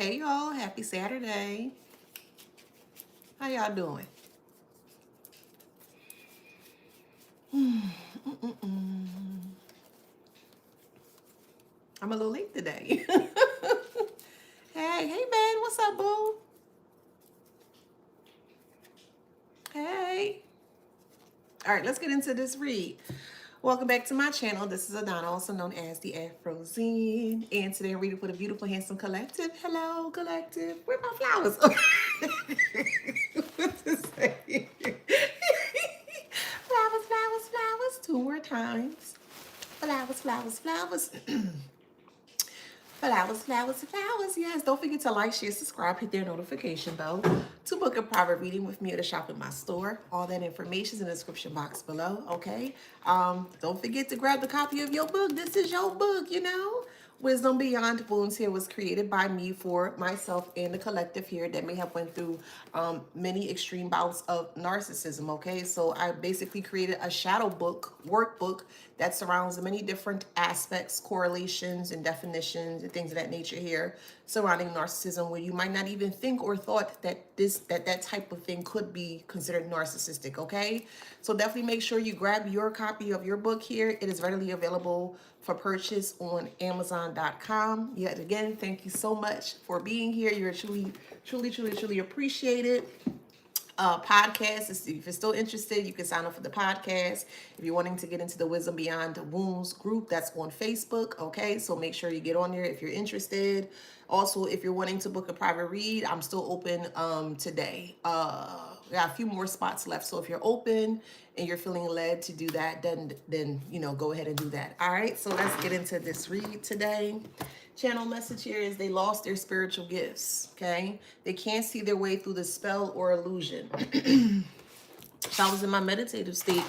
Hey y'all, happy Saturday. How y'all doing? I'm a little late today. Hey man, what's up, boo? Hey. All right, let's get into this read. Welcome back to my channel. This is Adana, also known as the Afrozine. And today I'm reading for the beautiful, handsome collective. Hello, collective. Where are my flowers? What to say? Flowers, flowers, flowers. Two more times. Flowers, flowers, flowers. Flowers, flowers, flowers. Yes, don't forget to like, share, subscribe, hit their notification bell to book a private reading with me or to shop in my store. All that information is in the description box below, okay? Don't forget to grab the copy of your book. This is your book, you know? Wisdom Beyond Wounds here was created by me for myself and the collective here that may have went through many extreme bouts of narcissism, okay? So I basically created a shadow book, workbook that surrounds many different aspects, correlations, and definitions and things of that nature here surrounding narcissism, where you might not even think or thought that that type of thing could be considered narcissistic, okay? So definitely make sure you grab your copy of your book here. It is readily available for purchase on Amazon.com. Yet again, thank you so much for being here. You're truly, truly, truly, truly appreciated. Podcast. If you're still interested, you can sign up for the podcast. If you're wanting to get into the Wisdom Beyond Wounds group, that's on Facebook. Okay, so make sure you get on there if you're interested. Also, if you're wanting to book a private read, I'm still open today. We got a few more spots left. So if you're open and you're feeling led to do that, then you know, go ahead and do that. All right, so let's get into this read today. Channel message here is they lost their spiritual gifts, okay? They can't see their way through the spell or illusion. So I was in my meditative state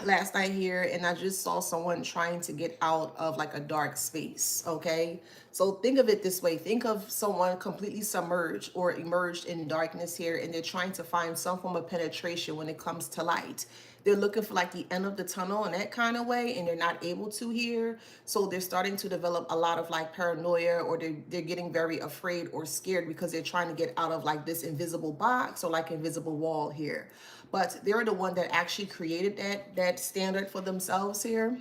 last night here, and I just saw someone trying to get out of like a dark space, okay? So think of it this way. Think of someone completely submerged or immersed in darkness here, and they're trying to find some form of penetration when it comes to light. They're looking for like the end of the tunnel in that kind of way, and they're not able to here. So they're starting to develop a lot of like paranoia, or they're getting very afraid or scared because they're trying to get out of like this invisible box or like invisible wall here. But they're the one that actually created that standard for themselves here.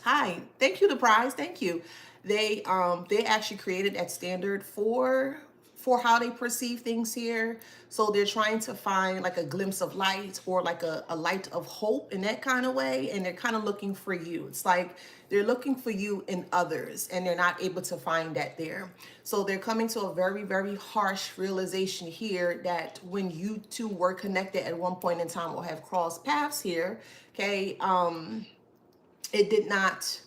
Hi, thank you, the prize. Thank you. They actually created that standard for how they perceive things here. So they're trying to find like a glimpse of light or like a light of hope in that kind of way. And they're kind of looking for you. It's like they're looking for you in others and they're not able to find that there. So they're coming to a very, very harsh realization here that when you two were connected at one point in time or have crossed paths here, okay, it did not,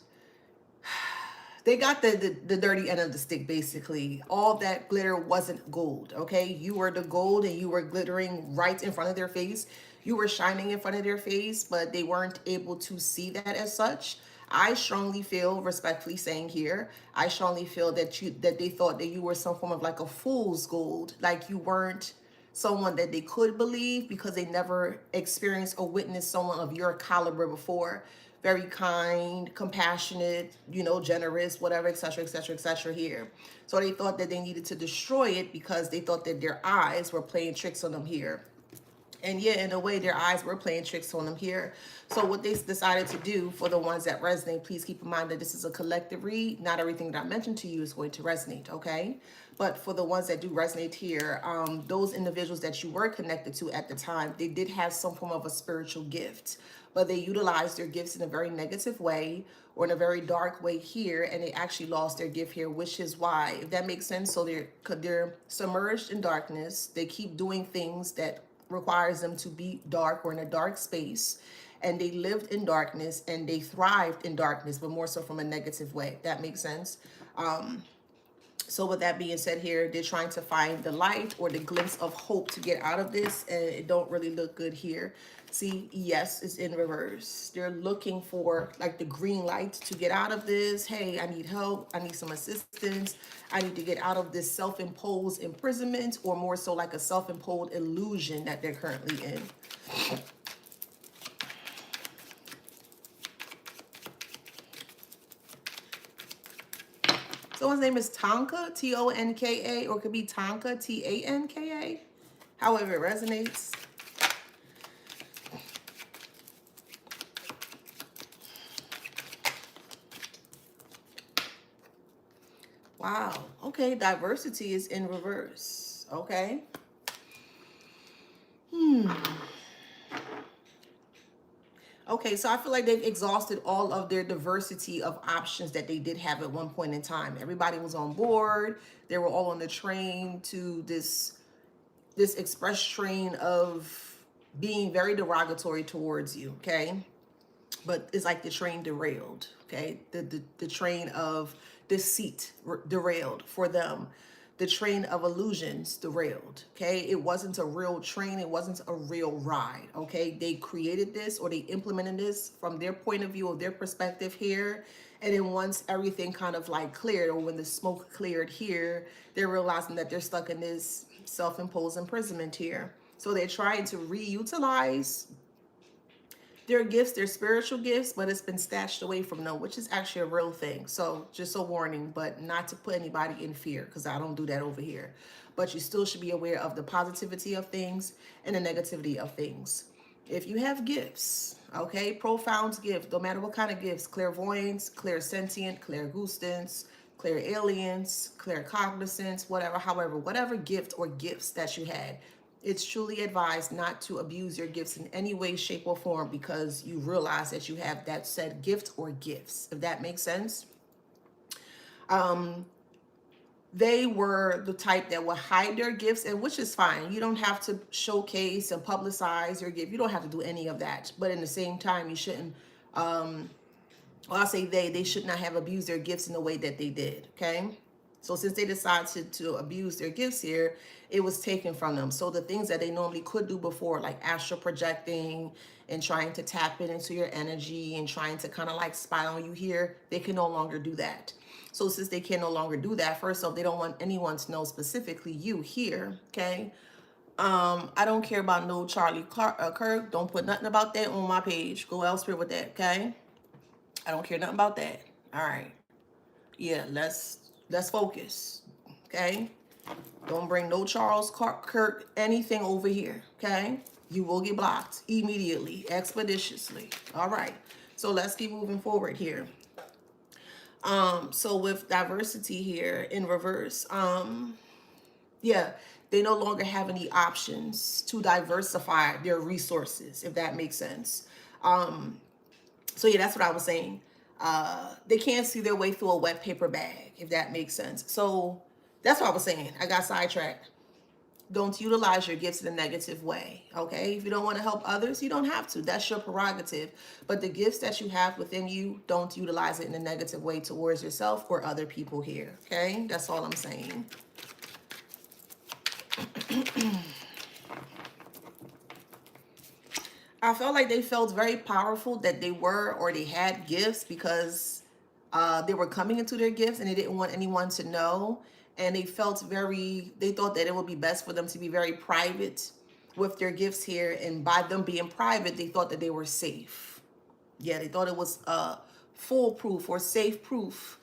they got the dirty end of the stick, basically. All that glitter wasn't gold, okay? You were the gold and you were glittering right in front of their face. You were shining in front of their face, but they weren't able to see that as such. I strongly feel, respectfully saying here, I strongly feel that they thought that you were some form of like a fool's gold, like you weren't someone that they could believe because they never experienced or witnessed someone of your caliber before. Very kind, compassionate, you know, generous, whatever, etc., etc., etc. here. So they thought that they needed to destroy it because they thought that their eyes were playing tricks on them here. And yeah, in a way, their eyes were playing tricks on them here. So what they decided to do, for the ones that resonate, please keep in mind that this is a collective read. Not everything that I mentioned to you is going to resonate, okay? But for the ones that do resonate here, those individuals that you were connected to at the time, they did have some form of a spiritual gift, but they utilized their gifts in a very negative way or in a very dark way here, and they actually lost their gift here, which is why, if that makes sense. So they're submerged in darkness. They keep doing things that requires them to be dark or in a dark space, and they lived in darkness and they thrived in darkness, but more so from a negative way. That makes sense. So with that being said here, they're trying to find the light or the glimpse of hope to get out of this, and it don't really look good here. See, yes, it's in reverse. They're looking for like the green light to get out of this. Hey, I need help. I need some assistance. I need to get out of this self-imposed imprisonment, or more so like a self-imposed illusion that they're currently in. Someone's name is Tonka, Tonka, or it could be Tonka, Tanka. However it resonates. Wow. Okay, diversity is in reverse. Okay. Okay, so I feel like they've exhausted all of their diversity of options that they did have at one point in time. Everybody was on board. They were all on the train to this express train of being very derogatory towards you, okay? But it's like the train derailed, okay? The train of deceit derailed for them. The train of illusions derailed, okay? It wasn't a real train. It wasn't a real ride, okay? They created this, or they implemented this from their point of view, of their perspective here. And then once everything kind of like cleared, or when the smoke cleared here, they're realizing that they're stuck in this self-imposed imprisonment here. So they're trying to reutilize their gifts, their spiritual gifts, but it's been stashed away from them, which is actually a real thing. So just a warning, but not to put anybody in fear, because I don't do that over here. But you still should be aware of the positivity of things and the negativity of things. If you have gifts, okay, profound gift, no matter what kind of gifts, clairvoyance, clairsentient, clairgustance, clairalience, claircognizance, whatever, however, whatever gift or gifts that you had, it's truly advised not to abuse your gifts in any way, shape, or form, because you realize that you have that said gift or gifts, if that makes sense. They were the type that would hide their gifts, and which is fine. You don't have to showcase and publicize your gift. You don't have to do any of that. But in the same time, you shouldn't, well, I'll say they should not have abused their gifts in the way that they did, okay? So since they decided to abuse their gifts here, it was taken from them. So the things that they normally could do before, like astral projecting and trying to tap into your energy and trying to kind of like spy on you here, they can no longer do that. So since they can no longer do that, first off, they don't want anyone to know specifically you here, okay? I don't care about no Charlie Kirk. Don't put nothing about that on my page. Go elsewhere with that, okay? I don't care nothing about that. All right. Yeah, let's focus, okay? Don't bring no Charles Kirk anything over here, okay? You will get blocked immediately, expeditiously. All right. So let's keep moving forward here. So with diversity here in reverse, yeah, they no longer have any options to diversify their resources, if that makes sense. So yeah, that's what I was saying. They can't see their way through a wet paper bag, if that makes sense. So that's what I was saying. I got sidetracked. Don't utilize your gifts in a negative way, okay? If you don't want to help others, you don't have to. That's your prerogative. But the gifts that you have within you, don't utilize it in a negative way towards yourself or other people here, okay? That's all I'm saying. I felt like they felt very powerful that they were, or they had gifts, because they were coming into their gifts and they didn't want anyone to know. And they felt they thought that it would be best for them to be very private with their gifts here. And by them being private, they thought that they were safe. Yeah, they thought it was foolproof or safe proof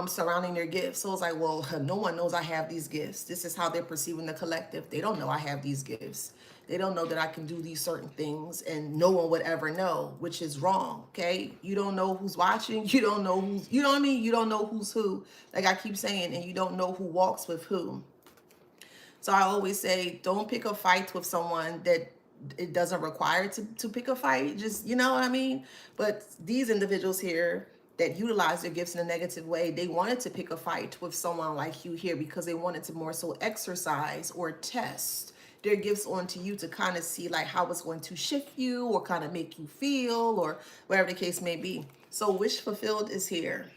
surrounding their gifts. So it's like, well, no one knows I have these gifts. This is how they're perceiving the collective. They don't know I have these gifts. They don't know that I can do these certain things, and no one would ever know, which is wrong, okay? You don't know who's watching. You don't know who's, you know what I mean? You don't know who's who, like I keep saying, and you don't know who walks with who. So I always say, don't pick a fight with someone that it doesn't require to pick a fight. Just, you know what I mean? But these individuals here that utilize their gifts in a negative way, they wanted to pick a fight with someone like you here because they wanted to more so exercise or test their gifts onto you to kind of see like how it's going to shift you or kind of make you feel, or whatever the case may be. So wish fulfilled is here.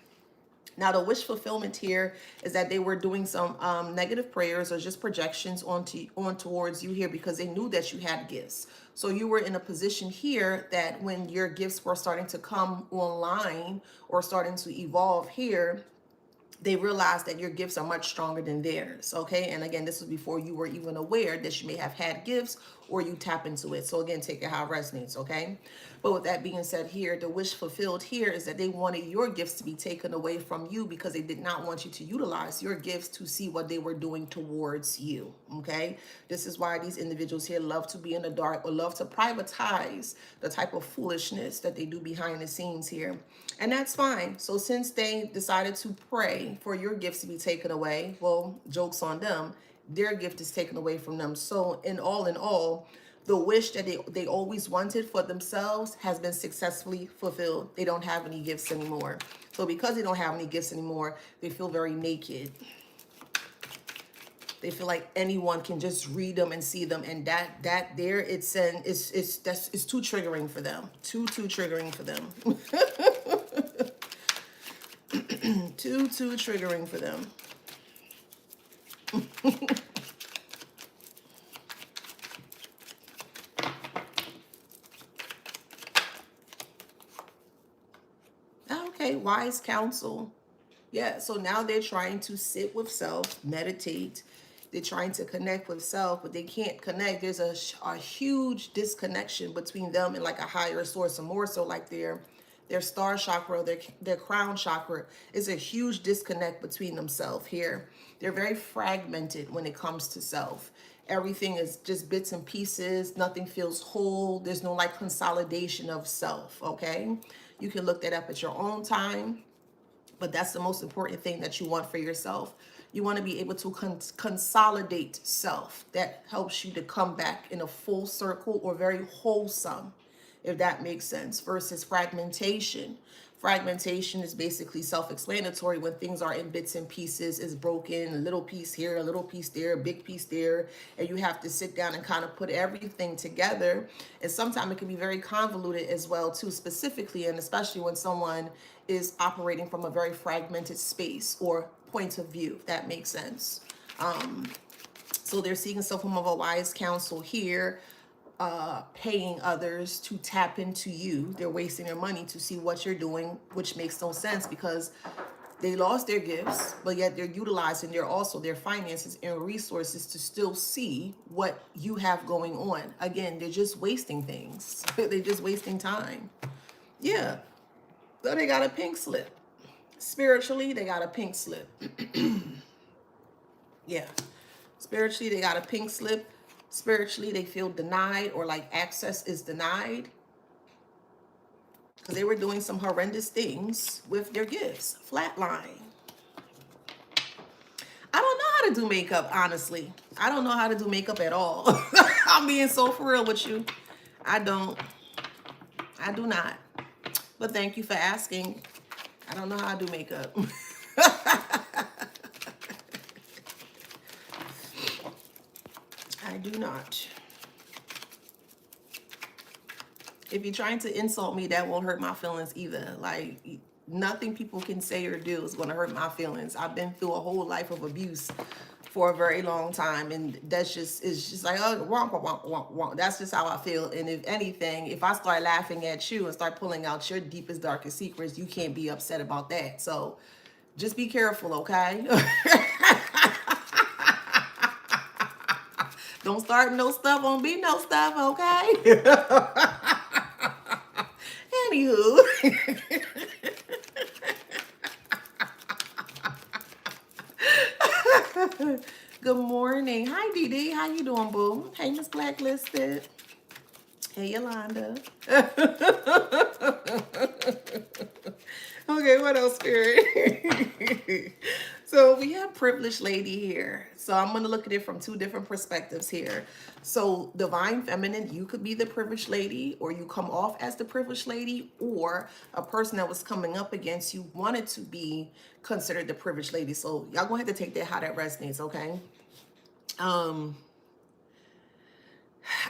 Now the wish fulfillment here is that they were doing some negative prayers or just projections on towards you here because they knew that you had gifts. So you were in a position here that when your gifts were starting to come online or starting to evolve here, they realize that your gifts are much stronger than theirs. Okay. And again, this was before you were even aware that you may have had gifts or you tap into it. So again, take it how it resonates. Okay. But with that being said here, the wish fulfilled here is that they wanted your gifts to be taken away from you because they did not want you to utilize your gifts to see what they were doing towards you. Okay. This is why these individuals here love to be in the dark or love to privatize the type of foolishness that they do behind the scenes here. And that's fine. So since they decided to pray for your gifts to be taken away, well, joke's on them. Their gift is taken away from them. So in all, the wish that they always wanted for themselves has been successfully fulfilled. They don't have any gifts anymore. So because they don't have any gifts anymore, they feel very naked. They feel like anyone can just read them and see them, and that there it's too triggering for them. Too triggering for them. Too triggering for them. Okay, wise counsel. Yeah, so now they're trying to sit with self, meditate. They're trying to connect with self, but they can't connect. There's a huge disconnection between them and like a higher source, and more so like their star chakra, their crown chakra is a huge disconnect between themselves here. They're very fragmented when it comes to self. Everything is just bits and pieces. Nothing feels whole. There's no like consolidation of self, okay? You can look that up at your own time, but that's the most important thing that you want for yourself. You want to be able to consolidate self. That helps you to come back in a full circle or very wholesome, if that makes sense, versus fragmentation. Fragmentation is basically self-explanatory. When things are in bits and pieces, is broken, a little piece here, a little piece there, a big piece there, and you have to sit down and kind of put everything together. And sometimes it can be very convoluted as well too, specifically, and especially when someone is operating from a very fragmented space or point of view, if that makes sense. So they're seeking some form of a wise counsel here. Paying others to tap into you. They're wasting their money to see what you're doing, which makes no sense because they lost their gifts, but yet they're utilizing their finances and resources to still see what you have going on. Again, they're just wasting things. They're just wasting time. Yeah. So they got a pink slip. Spiritually, they got a pink slip. Yeah. Spiritually, they got a pink slip. Spiritually, they feel denied or like access is denied because they were doing some horrendous things with their gifts. Flatline. I don't know how to do makeup, honestly. I don't know how to do makeup at all. I'm being so for real with you. I do not. But thank you for asking. I don't know how to do makeup. I do not. If you're trying to insult me, that won't hurt my feelings either. Like, nothing people can say or do is going to hurt my feelings. I've been through a whole life of abuse for a very long time, and it's just like, oh, womp, womp, womp, womp. That's just how I feel. And if anything, if I start laughing at you and start pulling out your deepest, darkest secrets, you can't be upset about that. So just be careful, okay? Don't start no stuff, won't be no stuff, okay? Anywho. Good morning. Hi, Dee Dee. How you doing, boo? Hey, Miss Blacklisted. Hey, Yolanda. Okay, what else, Spirit? So we have privileged lady here. So I'm going to look at it from two different perspectives here. So divine feminine, you could be the privileged lady, or you come off as the privileged lady, or a person that was coming up against you wanted to be considered the privileged lady. So y'all gonna have to take that how that resonates, okay?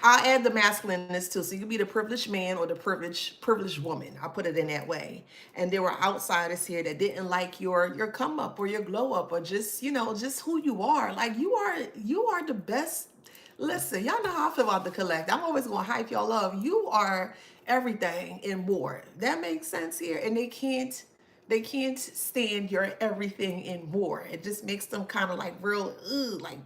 I'll add the masculine in this too. So you could be the privileged man or the privileged woman. I'll put it in that way. And there were outsiders here that didn't like your come up or your glow up or just, just who you are. Like you are the best. Listen, y'all know how I feel about the collect. I'm always going to hype y'all up. You are everything and more. That makes sense here. And they can't They can't stand your everything and more. It just makes them kind of like real, ugh, like,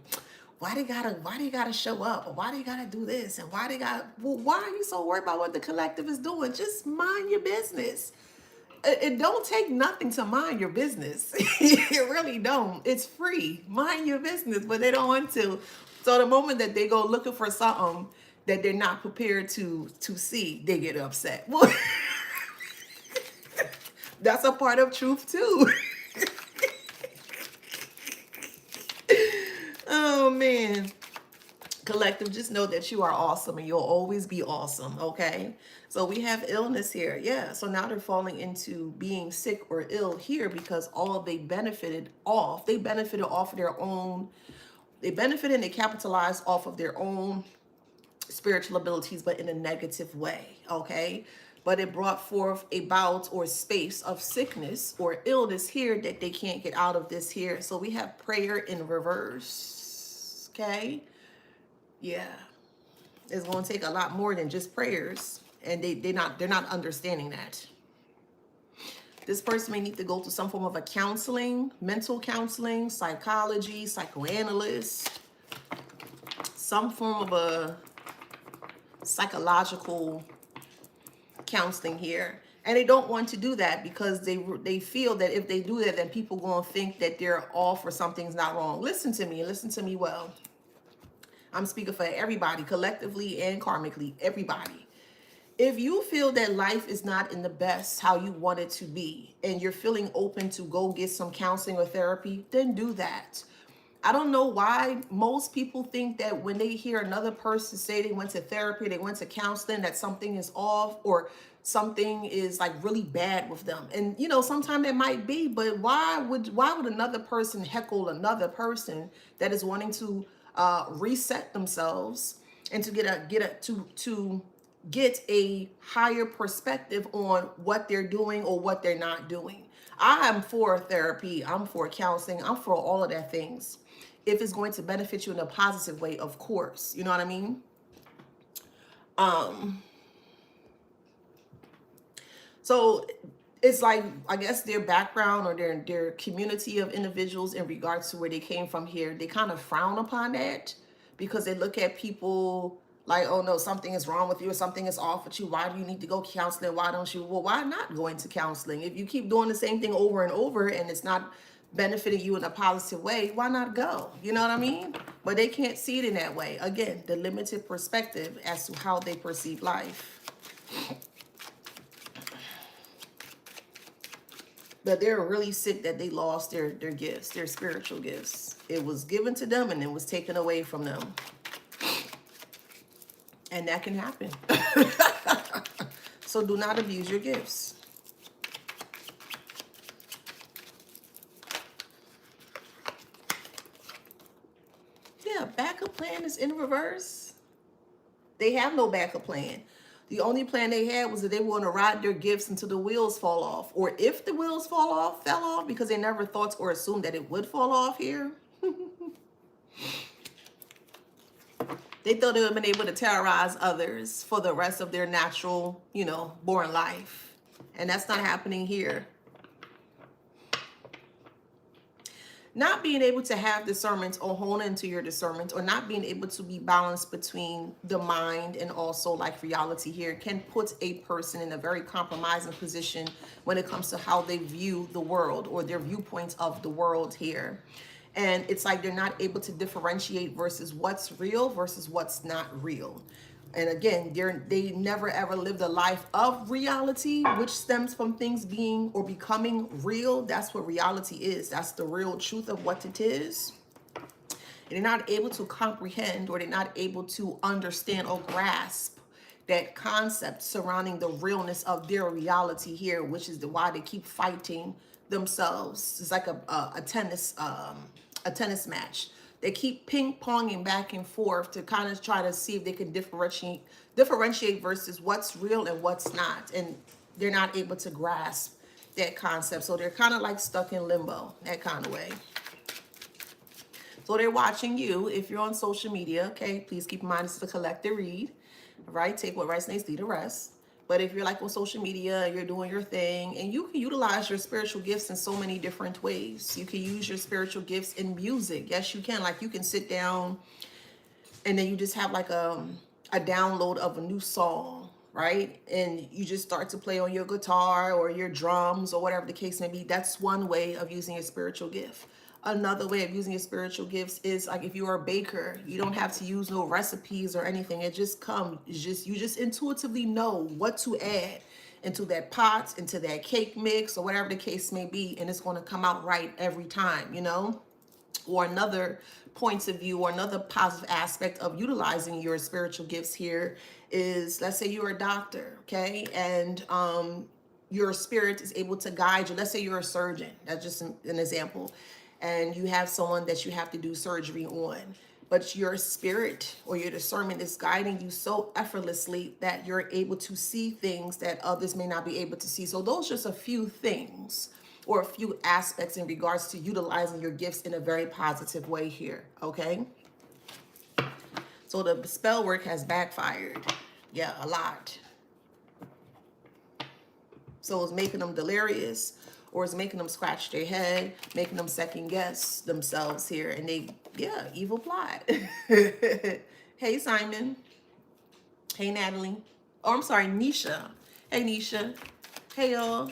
why they gotta show up? Or why they gotta do this? And why they got, well, why are you so worried about what the collective is doing? Just mind your business. It don't take nothing to mind your business. It really don't. It's free. Mind your business, but they don't want to. So the moment that they go looking for something that they're not prepared to see, they get upset. Well, that's a part of truth too. Oh man. Collective, just know that you are awesome and you'll always be awesome, okay? So we have illness here. Yeah, so now they're falling into being sick or ill here because all they benefited off of their own, they benefited and they capitalized off of their own spiritual abilities, but in a negative way, okay? But it brought forth a bout or space of sickness or illness here that they can't get out of this here. So we have prayer in reverse, okay? Yeah, it's going to take a lot more than just prayers, and they're not understanding that. This person may need to go to some form of a counseling, mental counseling, psychology, psychoanalyst, some form of a psychological counseling here. And they don't want to do that because they feel that if they do that, then people going to think that they're off or something's not wrong. Listen to me well. I'm speaking for everybody, collectively and karmically, everybody. If you feel that life is not in the best how you want it to be, and you're feeling open to go get some counseling or therapy, then do that. I don't know why most people think that when they hear another person say they went to therapy, they went to counseling, that something is off or something is like really bad with them. And you know, sometimes it might be, but why would another person heckle another person that is wanting to reset themselves and to get a higher perspective on what they're doing or what they're not doing? I am for therapy. I'm for counseling. I'm for all of that things. If it's going to benefit you in a positive way, of course. You know what I mean? So it's like, I guess their background or their community of individuals in regards to where they came from here, they kind of frown upon that because they look at people like, oh no, something is wrong with you or something is off with you. Why do you need to go counseling? Why don't you? Well, why not go into counseling? If you keep doing the same thing over and over and it's not benefiting you in a positive way, why not go? You know what I mean? But they can't see it in that way. Again, the limited perspective as to how they perceive life. But they're really sick that they lost their gifts, their spiritual gifts. It was given to them and it was taken away from them. And that can happen. So do not abuse your gifts. Yeah, backup plan is in reverse. They have no backup plan. The only plan they had was that they want to ride their gifts until the wheels fall off. Or if the wheels fell off, because they never thought or assumed that it would fall off here. They thought they would have been able to terrorize others for the rest of their natural, born life. And that's not happening here. Not being able to have discernment or hone into your discernment, or not being able to be balanced between the mind and also like reality here, can put a person in a very compromising position when it comes to how they view the world or their viewpoints of the world here. And it's like they're not able to differentiate versus what's real versus what's not real. And again, they never ever lived a life of reality, which stems from things being or becoming real. That's what reality is. That's the real truth of what it is. And they're not able to comprehend, or they're not able to understand or grasp that concept surrounding the realness of their reality here, which is why they keep fighting themselves. It's like a tennis match. They keep ping-ponging back and forth to kind of try to see if they can differentiate versus what's real and what's not. And they're not able to grasp that concept. So they're kind of like stuck in limbo, that kind of way. So they're watching you. If you're on social media, okay, please keep in mind this is a collective read. All right, take what resonates, leave the rest. But if you're like on social media, you're doing your thing, and you can utilize your spiritual gifts in so many different ways. You can use your spiritual gifts in music. Yes, you can. Like you can sit down and then you just have like a download of a new song, right? And you just start to play on your guitar or your drums or whatever the case may be. That's one way of using a spiritual gift. Another way of using your spiritual gifts is like if you're a baker, you don't have to use no recipes or anything. It just comes. You just intuitively know what to add into that pot, into that cake mix, or whatever the case may be, and it's going to come out right every time, you know? Or another points of view or another positive aspect of utilizing your spiritual gifts here is, let's say you're a doctor, okay, and your spirit is able to guide you. Let's say you're a surgeon, that's just an example, and you have someone that you have to do surgery on, but your spirit or your discernment is guiding you so effortlessly that you're able to see things that others may not be able to see. So those are just a few things or a few aspects in regards to utilizing your gifts in a very positive way here, okay? So the spell work has backfired. Yeah, a lot. So it's making them delirious, or it's making them scratch their head, making them second guess themselves here. And they, yeah, evil plot. Hey, Simon. Hey, Natalie. Oh, I'm sorry, Nisha. Hey, Nisha. Hey, y'all.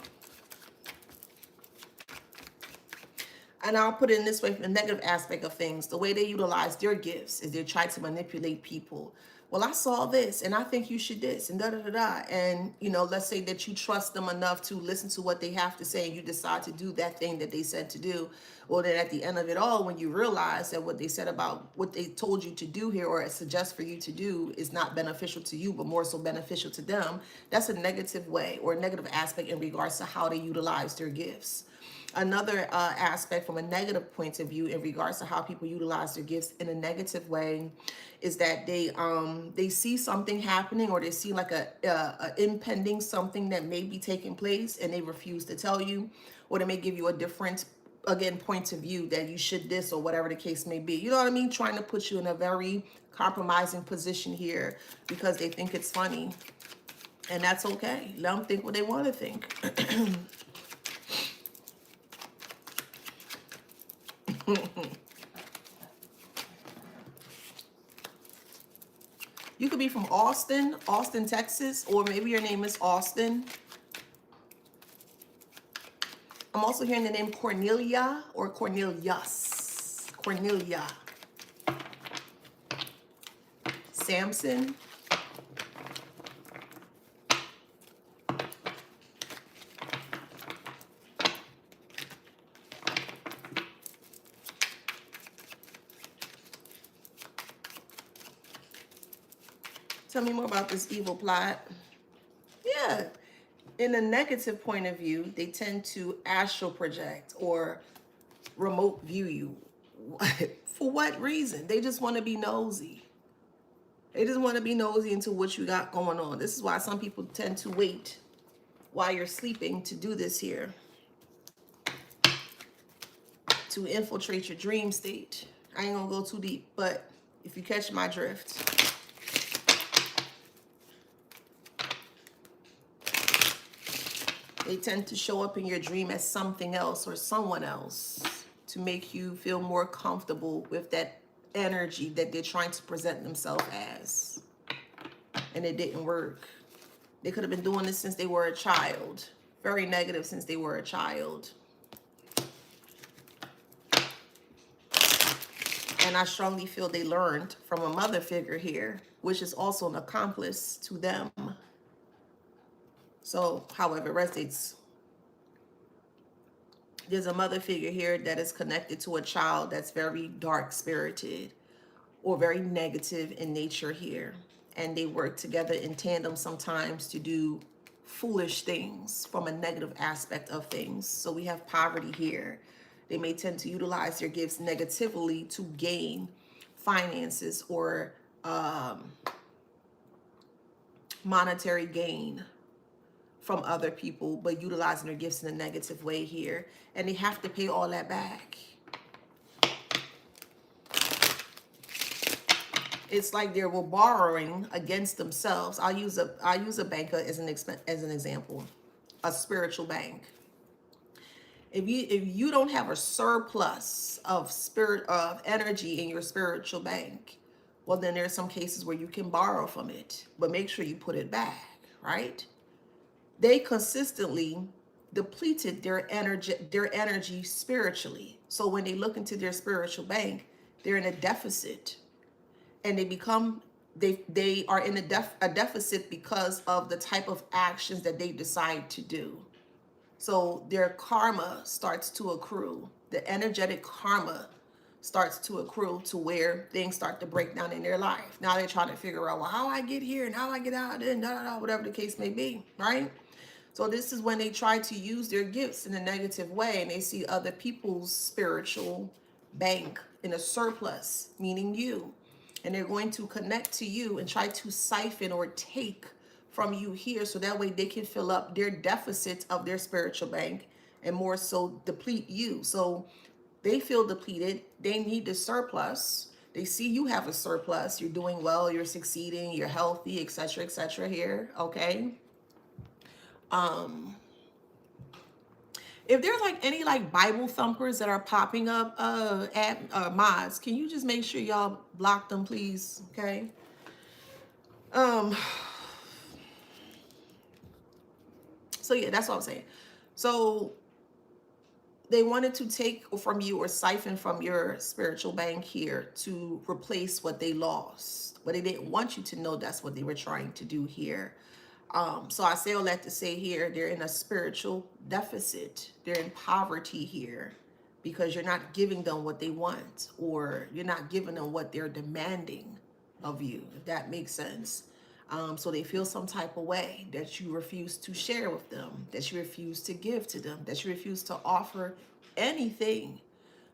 And I'll put it in this way, from the negative aspect of things, the way they utilize their gifts is they try to manipulate people. Well, I saw this and I think you should this and da da da da. And, you know, let's say that you trust them enough to listen to what they have to say and you decide to do that thing that they said to do. Well, then at the end of it all, when you realize that what they said about what they told you to do here or suggest for you to do is not beneficial to you, but more so beneficial to them, that's a negative way or a negative aspect in regards to how they utilize their gifts. Another aspect from a negative point of view in regards to how people utilize their gifts in a negative way is that they see something happening, or they see like a impending something that may be taking place and they refuse to tell you, or they may give you a different, again, point of view that you should this or whatever the case may be. You know what I mean? Trying to put you in a very compromising position here because they think it's funny. And that's okay. Let them think what they want to think. You could be from Austin, Texas, or maybe your name is Austin. I'm also hearing the name Cornelia or Cornelius. Cornelia. Samson. Tell me more about this evil plot. Yeah. In a negative point of view, they tend to astral project or remote view you. For what reason? They just want to be nosy. They just want to be nosy into what you got going on. This is why some people tend to wait while you're sleeping to do this here. To infiltrate your dream state. I ain't gonna go too deep, but if you catch my drift. They tend to show up in your dream as something else or someone else to make you feel more comfortable with that energy that they're trying to present themselves as. And it didn't work. They could have been doing this since they were a child. Very negative since they were a child. And I strongly feel they learned from a mother figure here, which is also an accomplice to them. So, however, it resonates. There's a mother figure here that is connected to a child that's very dark-spirited or very negative in nature here. And they work together in tandem sometimes to do foolish things from a negative aspect of things. So we have poverty here. They may tend to utilize their gifts negatively to gain finances or monetary gain from other people, but utilizing their gifts in a negative way here. And they have to pay all that back. it's like they were borrowing against themselves. I use a banker as an example, a spiritual bank. If you don't have a surplus of energy in your spiritual bank, well, then there's some cases where you can borrow from it, but make sure you put it back, right? They consistently depleted their energy spiritually. So when they look into their spiritual bank, they're in a deficit, and they are in a deficit because of the type of actions that they decide to do. So their karma starts to accrue. The energetic karma starts to accrue to where things start to break down in their life. Now they're trying to figure out, well, how I get here and how I get out and whatever the case may be, right? So this is when they try to use their gifts in a negative way, and they see other people's spiritual bank in a surplus, meaning you. And they're going to connect to you and try to siphon or take from you here, so that way they can fill up their deficits of their spiritual bank and more so deplete you. So they feel depleted. They need the surplus. They see you have a surplus. You're doing well. You're succeeding. You're healthy, etc., here. Okay. If there's like any like Bible thumpers that are popping up at mods, can you just make sure y'all block them, please? Okay. So yeah, that's what I'm saying. So they wanted to take from you or siphon from your spiritual bank here to replace what they lost. But they didn't want you to know that's what they were trying to do here. So I say all that to say here, they're in a spiritual deficit. They're in poverty here because you're not giving them what they want, or you're not giving them what they're demanding of you, if that makes sense. So they feel some type of way that you refuse to share with them, that you refuse to give to them, that you refuse to offer anything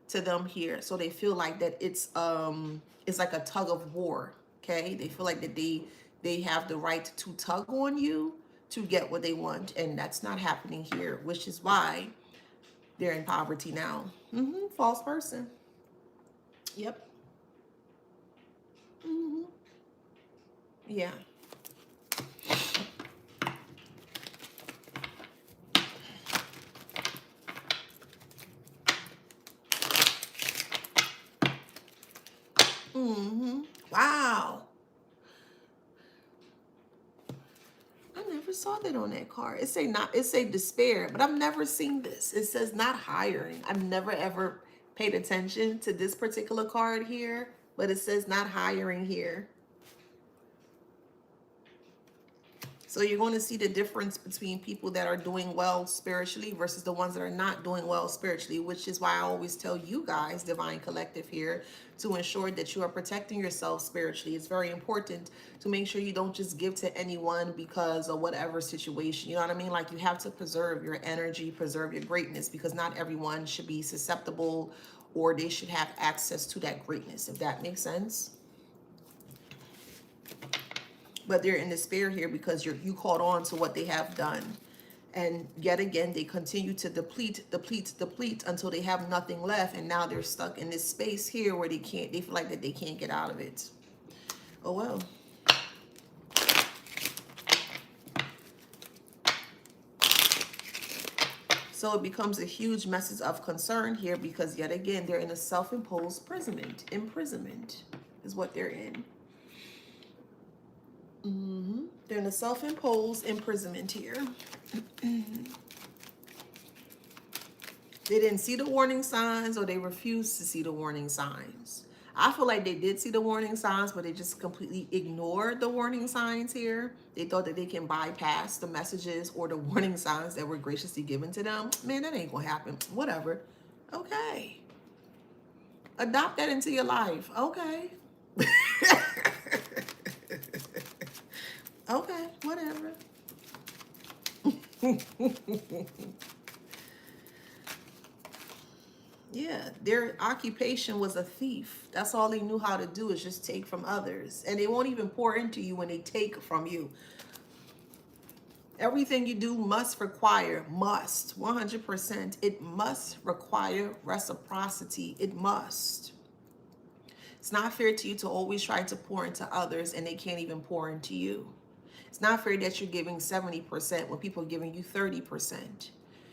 to them here. So they feel like that it's like a tug of war. Okay, they feel like that they have the right to tug on you to get what they want, and that's not happening here, which is why they're in poverty now. False person. Yep. Yeah. Wow. I never saw that on that card. It say despair, but I've never seen this. It says not hiring. I've never ever paid attention to this particular card here, but it says not hiring here. So you're going to see the difference between people that are doing well spiritually versus the ones that are not doing well spiritually, which is why I always tell you guys, Divine Collective here, to ensure that you are protecting yourself spiritually. It's very important to make sure you don't just give to anyone because of whatever situation. You know what I mean? Like, you have to preserve your energy, preserve your greatness, because not everyone should be susceptible or they should have access to that greatness, if that makes sense. But they're in despair here because you caught on to what they have done. And yet again, they continue to deplete until they have nothing left. And now they're stuck in this space here where they feel like that they can't get out of it. Oh, well. So it becomes a huge message of concern here because yet again, they're in a self-imposed imprisonment is what they're in. They're in a self-imposed imprisonment here. They didn't see the warning signs, or they refused to see the warning signs. I feel like they did see the warning signs, but they just completely ignored the warning signs here. They thought that they can bypass the messages or the warning signs that were graciously given to them. Man, that ain't gonna happen. Whatever. Okay. Adopt that into your life. Okay. Okay, whatever. Yeah, their occupation was a thief. That's all they knew how to do, is just take from others. And they won't even pour into you when they take from you. Everything you do must 100%, it must require reciprocity. It must. It's not fair to you to always try to pour into others and they can't even pour into you. It's not fair that you're giving 70% when people are giving you 30%.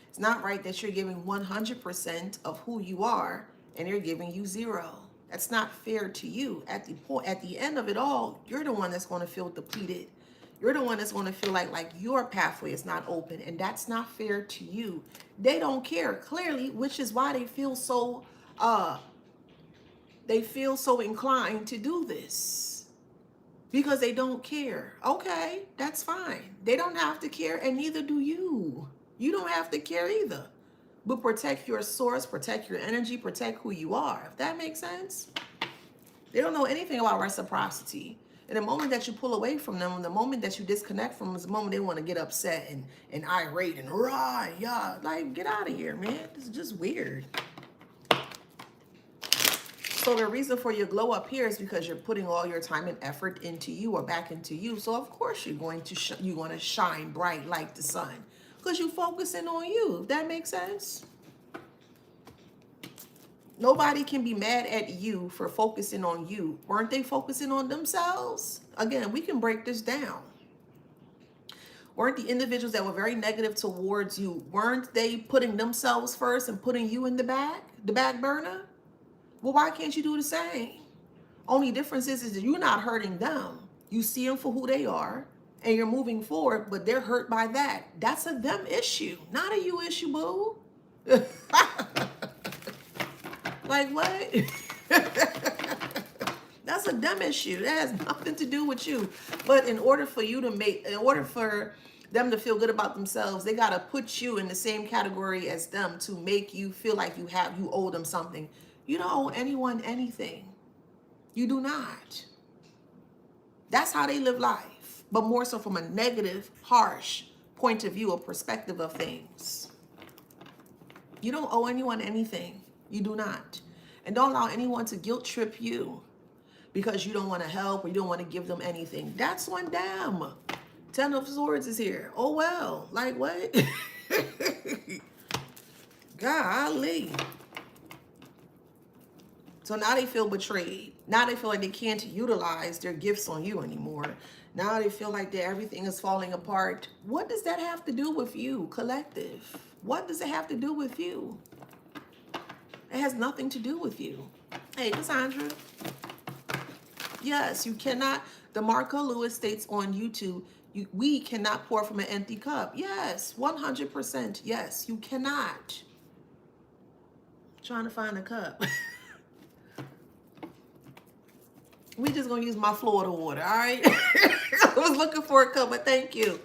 It's not right that you're giving 100% of who you are and they're giving you 0. That's not fair to you. At the end of it all, you're the one that's going to feel depleted. You're the one that's going to feel like your pathway is not open, and that's not fair to you. They don't care clearly, which is why they feel so inclined to do this, because they don't care. Okay, that's fine. They don't have to care, and neither do you. You don't have to care either. But protect your source, protect your energy, protect who you are. If that makes sense. They don't know anything about reciprocity. And the moment that you pull away from them, the moment that you disconnect from them, is the moment they want to get upset and irate and rah, yeah. Like, get out of here, man. This is just weird. So the reason for your glow up here is because you're putting all your time and effort into you or back into you. So of course you're going to shine bright like the sun, because you're focusing on you. If that makes sense. Nobody can be mad at you for focusing on you. Weren't they focusing on themselves? Again, we can break this down. Weren't the individuals that were very negative towards you, weren't they putting themselves first and putting you in the back burner? Well, why can't you do the same? Only difference is that you're not hurting them. You see them for who they are and you're moving forward, but they're hurt by that. That's a them issue, not a you issue, boo. Like what? That's a them issue. That has nothing to do with you. But in order for them to feel good about themselves, they gotta put you in the same category as them to make you feel like you owe them something. You don't owe anyone anything. You do not. That's how they live life, but more so from a negative, harsh point of view or perspective of things. You don't owe anyone anything. You do not. And don't allow anyone to guilt trip you because you don't want to help or you don't want to give them anything. That's on them. 10 of Swords is here. Oh, well. Like what? Golly. So now they feel betrayed. Now they feel like they can't utilize their gifts on you anymore. Now they feel like everything is falling apart. What does that have to do with you, collective? What does it have to do with you? It has nothing to do with you. Hey, Cassandra. Yes, you cannot. The Marco Lewis states on YouTube, we cannot pour from an empty cup. Yes, 100%. Yes, you cannot. I'm trying to find a cup. We just gonna use my Florida water, all right? I was looking for a cup, but thank you.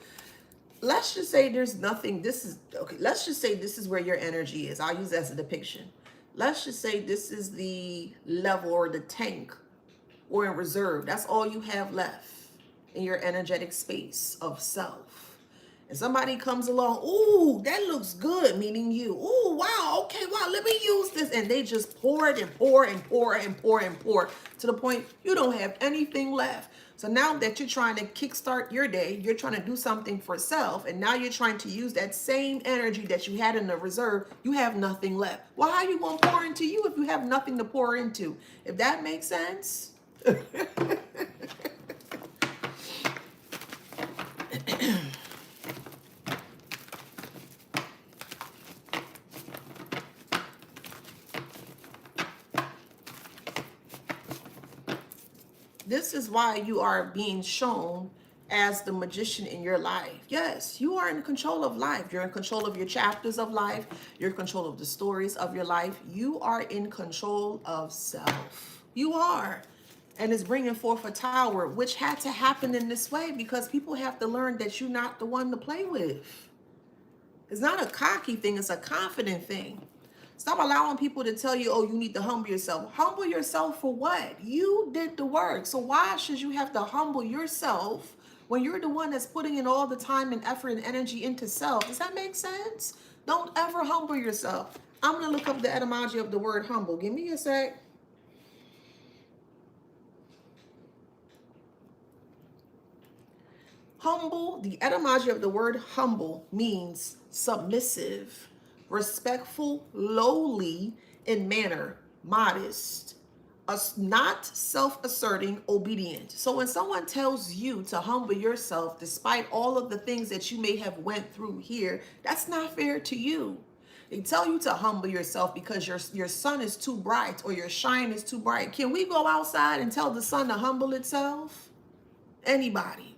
Let's just say there's nothing. Let's just say this is where your energy is. I'll use that as a depiction. Let's just say this is the level or the tank or in reserve. That's all you have left in your energetic space of self. And somebody comes along, ooh, that looks good, meaning you. Ooh, wow, okay, wow, let me use this. And they just pour it and pour and pour and pour and pour to the point you don't have anything left. So now that you're trying to kickstart your day, you're trying to do something for self, and now you're trying to use that same energy that you had in the reserve, you have nothing left. Well, how are you going to pour into you if you have nothing to pour into? If that makes sense? This is why you are being shown as the magician in your life. Yes, you are in control of life. You're in control of your chapters of life. You're in control of the stories of your life. You are in control of self. You are. And it's bringing forth a tower, which had to happen in this way because people have to learn that you're not the one to play with. It's not a cocky thing. It's a confident thing. Stop allowing people to tell you, oh, you need to humble yourself. Humble yourself for what? You did the work. So why should you have to humble yourself when you're the one that's putting in all the time and effort and energy into self? Does that make sense? Don't ever humble yourself. I'm going to look up the etymology of the word humble. Give me a sec. Humble, the etymology of the word humble means submissive, respectful, lowly in manner, modest, not self-asserting, obedient. So when someone tells you to humble yourself, despite all of the things that you may have went through here, that's not fair to you. They tell you to humble yourself because your sun is too bright or your shine is too bright. Can we go outside and tell the sun to humble itself? Anybody?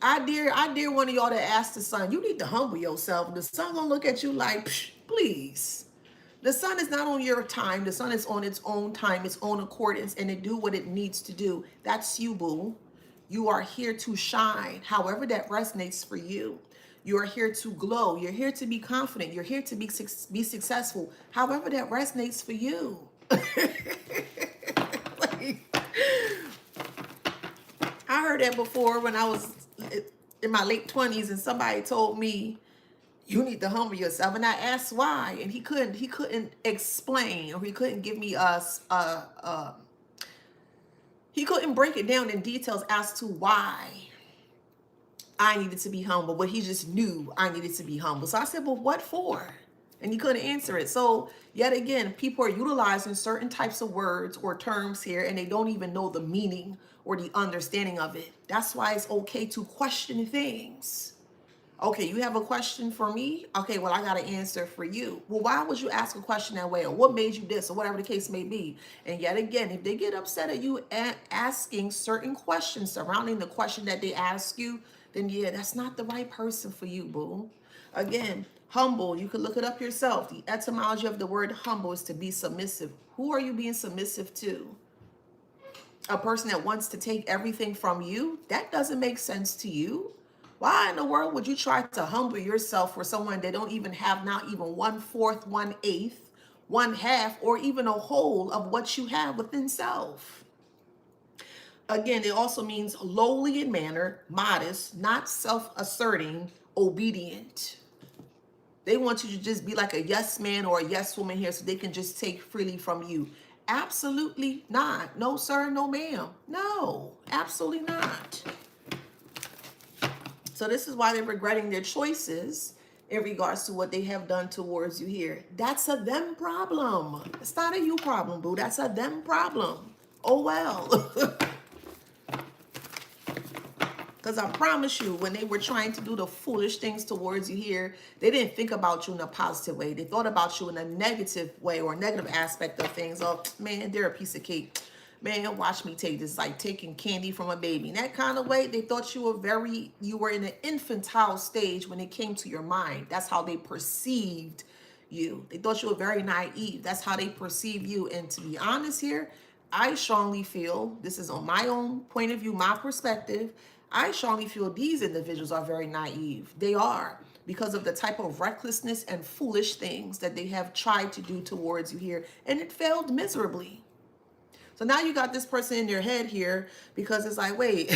I dare one of y'all to ask the sun, you need to humble yourself. The sun gonna look at you like, psh, please. The sun is not on your time. The sun is on its own time, its own accordance, and it do what it needs to do. That's you, boo. You are here to shine, however that resonates for you. You are here to glow. You're here to be confident. You're here to be successful, however that resonates for you. Like, I heard that before when I was in my late 20s and somebody told me, you need to humble yourself. And I asked why, and he couldn't explain, or he couldn't give me he couldn't break it down in details as to why I needed to be humble, but he just knew I needed to be humble. So I said, well, what for? And he couldn't answer it. So yet again, people are utilizing certain types of words or terms here, and they don't even know the meaning or the understanding of it. That's why it's okay to question things. Okay, you have a question for me? Okay, well, I got an answer for you. Well, why would you ask a question that way? Or what made you this? Or whatever the case may be. And yet again, if they get upset at you asking certain questions surrounding the question that they ask you, then yeah, that's not the right person for you, boo. Again, humble, you can look it up yourself. The etymology of the word humble is to be submissive. Who are you being submissive to? A person that wants to take everything from you? That doesn't make sense to you. Why in the world would you try to humble yourself for someone that don't even have not even 1/4, 1/8, 1/2, or even a whole of what you have within self? Again, it also means lowly in manner, modest, not self-asserting, obedient. They want you to just be like a yes man or a yes woman here so they can just take freely from you. Absolutely not. No, sir, no, ma'am. No, absolutely not. So this is why they're regretting their choices in regards to what they have done towards you here. That's a them problem. It's not a you problem, boo. That's a them problem. Oh, well. Because I promise you, when they were trying to do the foolish things towards you here, they didn't think about you in a positive way. They thought about you in a negative way or a negative aspect of things. Oh, man, they're a piece of cake. Man, watch me take this, like taking candy from a baby. In that kind of way, they thought you were in an infantile stage when it came to your mind. That's how they perceived you. They thought you were very naive. That's how they perceive you. And to be honest here, I strongly feel, this is on my own point of view, my perspective, I strongly feel these individuals are very naive. They are, because of the type of recklessness and foolish things that they have tried to do towards you here. And it failed miserably. So now you got this person in your head here because it's like, wait,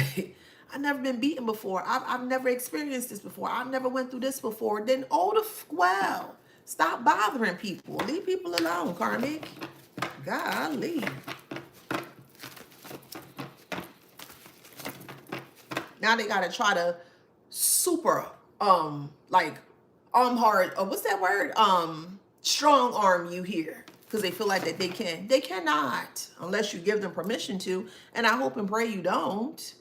I've never been beaten before. I've never experienced this before. I've never went through this before. Then, well, stop bothering people. Leave people alone, Karmic. Golly. Now they got to try to super, hard, what's that word? Strong arm you here. Because they feel like that they can. They cannot unless you give them permission to. And I hope and pray you don't.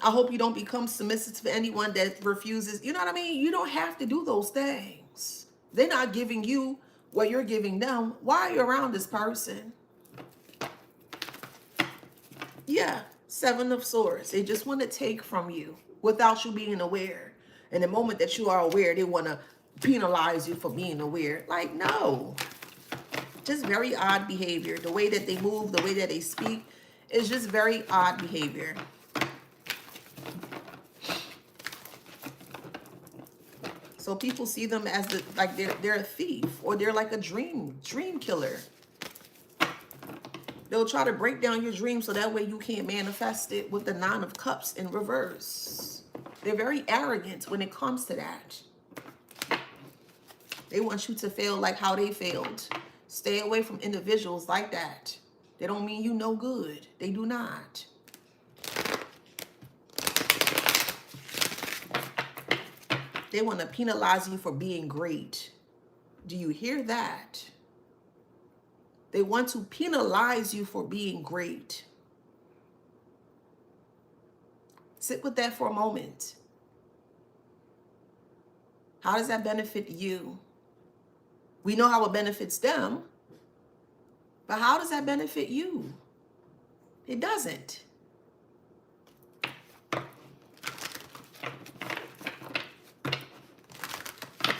I hope you don't become submissive to anyone that refuses. You know what I mean? You don't have to do those things. They're not giving you what you're giving them. Why are you around this person? Yeah, 7 of Swords. They just want to take from you without you being aware. And the moment that you are aware, they want to penalize you for being aware. Like, no. Just very odd behavior. The way that they move, the way that they speak is just very odd behavior. So people see them as they're a thief, or they're like a dream killer. They'll try to break down your dream so that way you can't manifest it with the 9 of Cups in reverse. They're very arrogant when it comes to that. They want you to fail like how they failed. Stay away from individuals like that. They don't mean you no good. They do not. They want to penalize you for being great. Do you hear that? They want to penalize you for being great. Sit with that for a moment. How does that benefit you? We know how it benefits them, but how does that benefit you? It doesn't.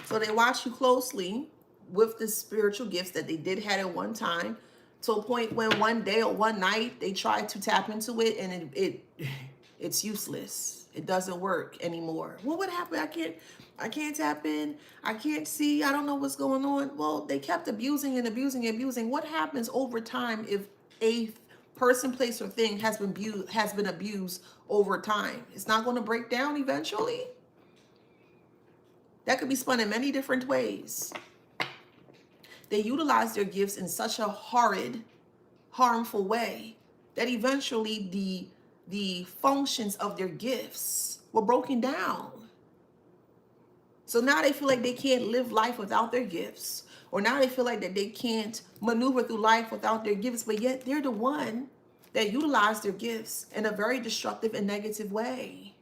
So they watch you closely with the spiritual gifts that they did have at one time, to a point when one day or one night they try to tap into it, and it's useless. It doesn't work anymore. What would happen? I can't tap in. I can't see. I don't know what's going on. Well, they kept abusing and abusing and abusing. What happens over time if a person, place, or thing has been abused over time? It's not going to break down eventually. That could be spun in many different ways. They utilize their gifts in such a horrid, harmful way that eventually the functions of their gifts were broken down. So now they feel like they can't live life without their gifts, or now they feel like that they can't maneuver through life without their gifts, but yet they're the one that utilize their gifts in a very destructive and negative way.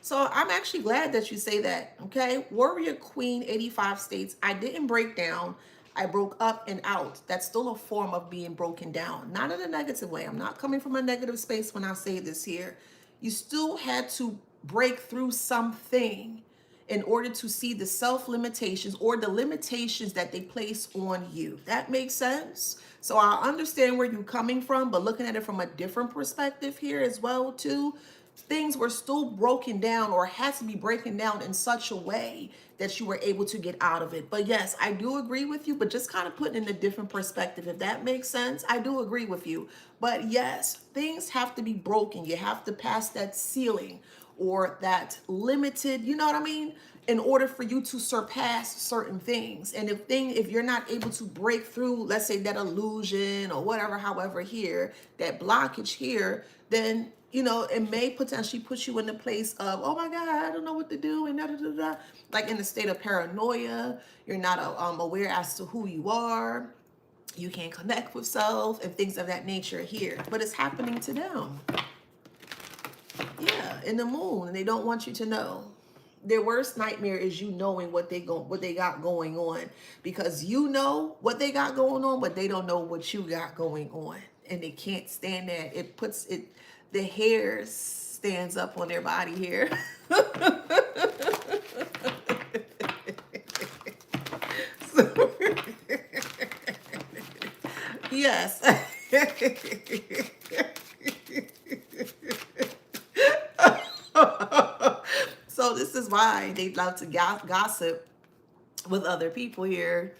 So I'm actually glad that you say that, okay? Warrior Queen 85 states, I didn't break down. I broke up and out. That's still a form of being broken down. Not in a negative way. I'm not coming from a negative space when I say this here. You still had to break through something in order to see the self-limitations or the limitations that they place on you. That makes sense? So I understand where you're coming from, but looking at it from a different perspective here as well too, things were still broken down, or had to be breaking down in such a way that you were able to get out of it. But yes, I do agree with you, but just kind of putting in a different perspective, if that makes sense. I do agree with you. But yes, things have to be broken. You have to pass that ceiling, or that limited, you know what I mean, in order for you to surpass certain things. And if you're not able to break through, let's say, that illusion or whatever, however here, that blockage here, then it may potentially put you in the place of, oh my God, I don't know what to do, and da da da da, like in a state of paranoia. You're not aware as to who you are. You can't connect with self and things of that nature here. But it's happening to them. Yeah, in the moon, and they don't want you to know. Their worst nightmare is you knowing what they got going on, because you know what they got going on, but they don't know what you got going on, and they can't stand that. It puts it. The hair stands up on their body here. So, yes. So this is why they love to gossip with other people here.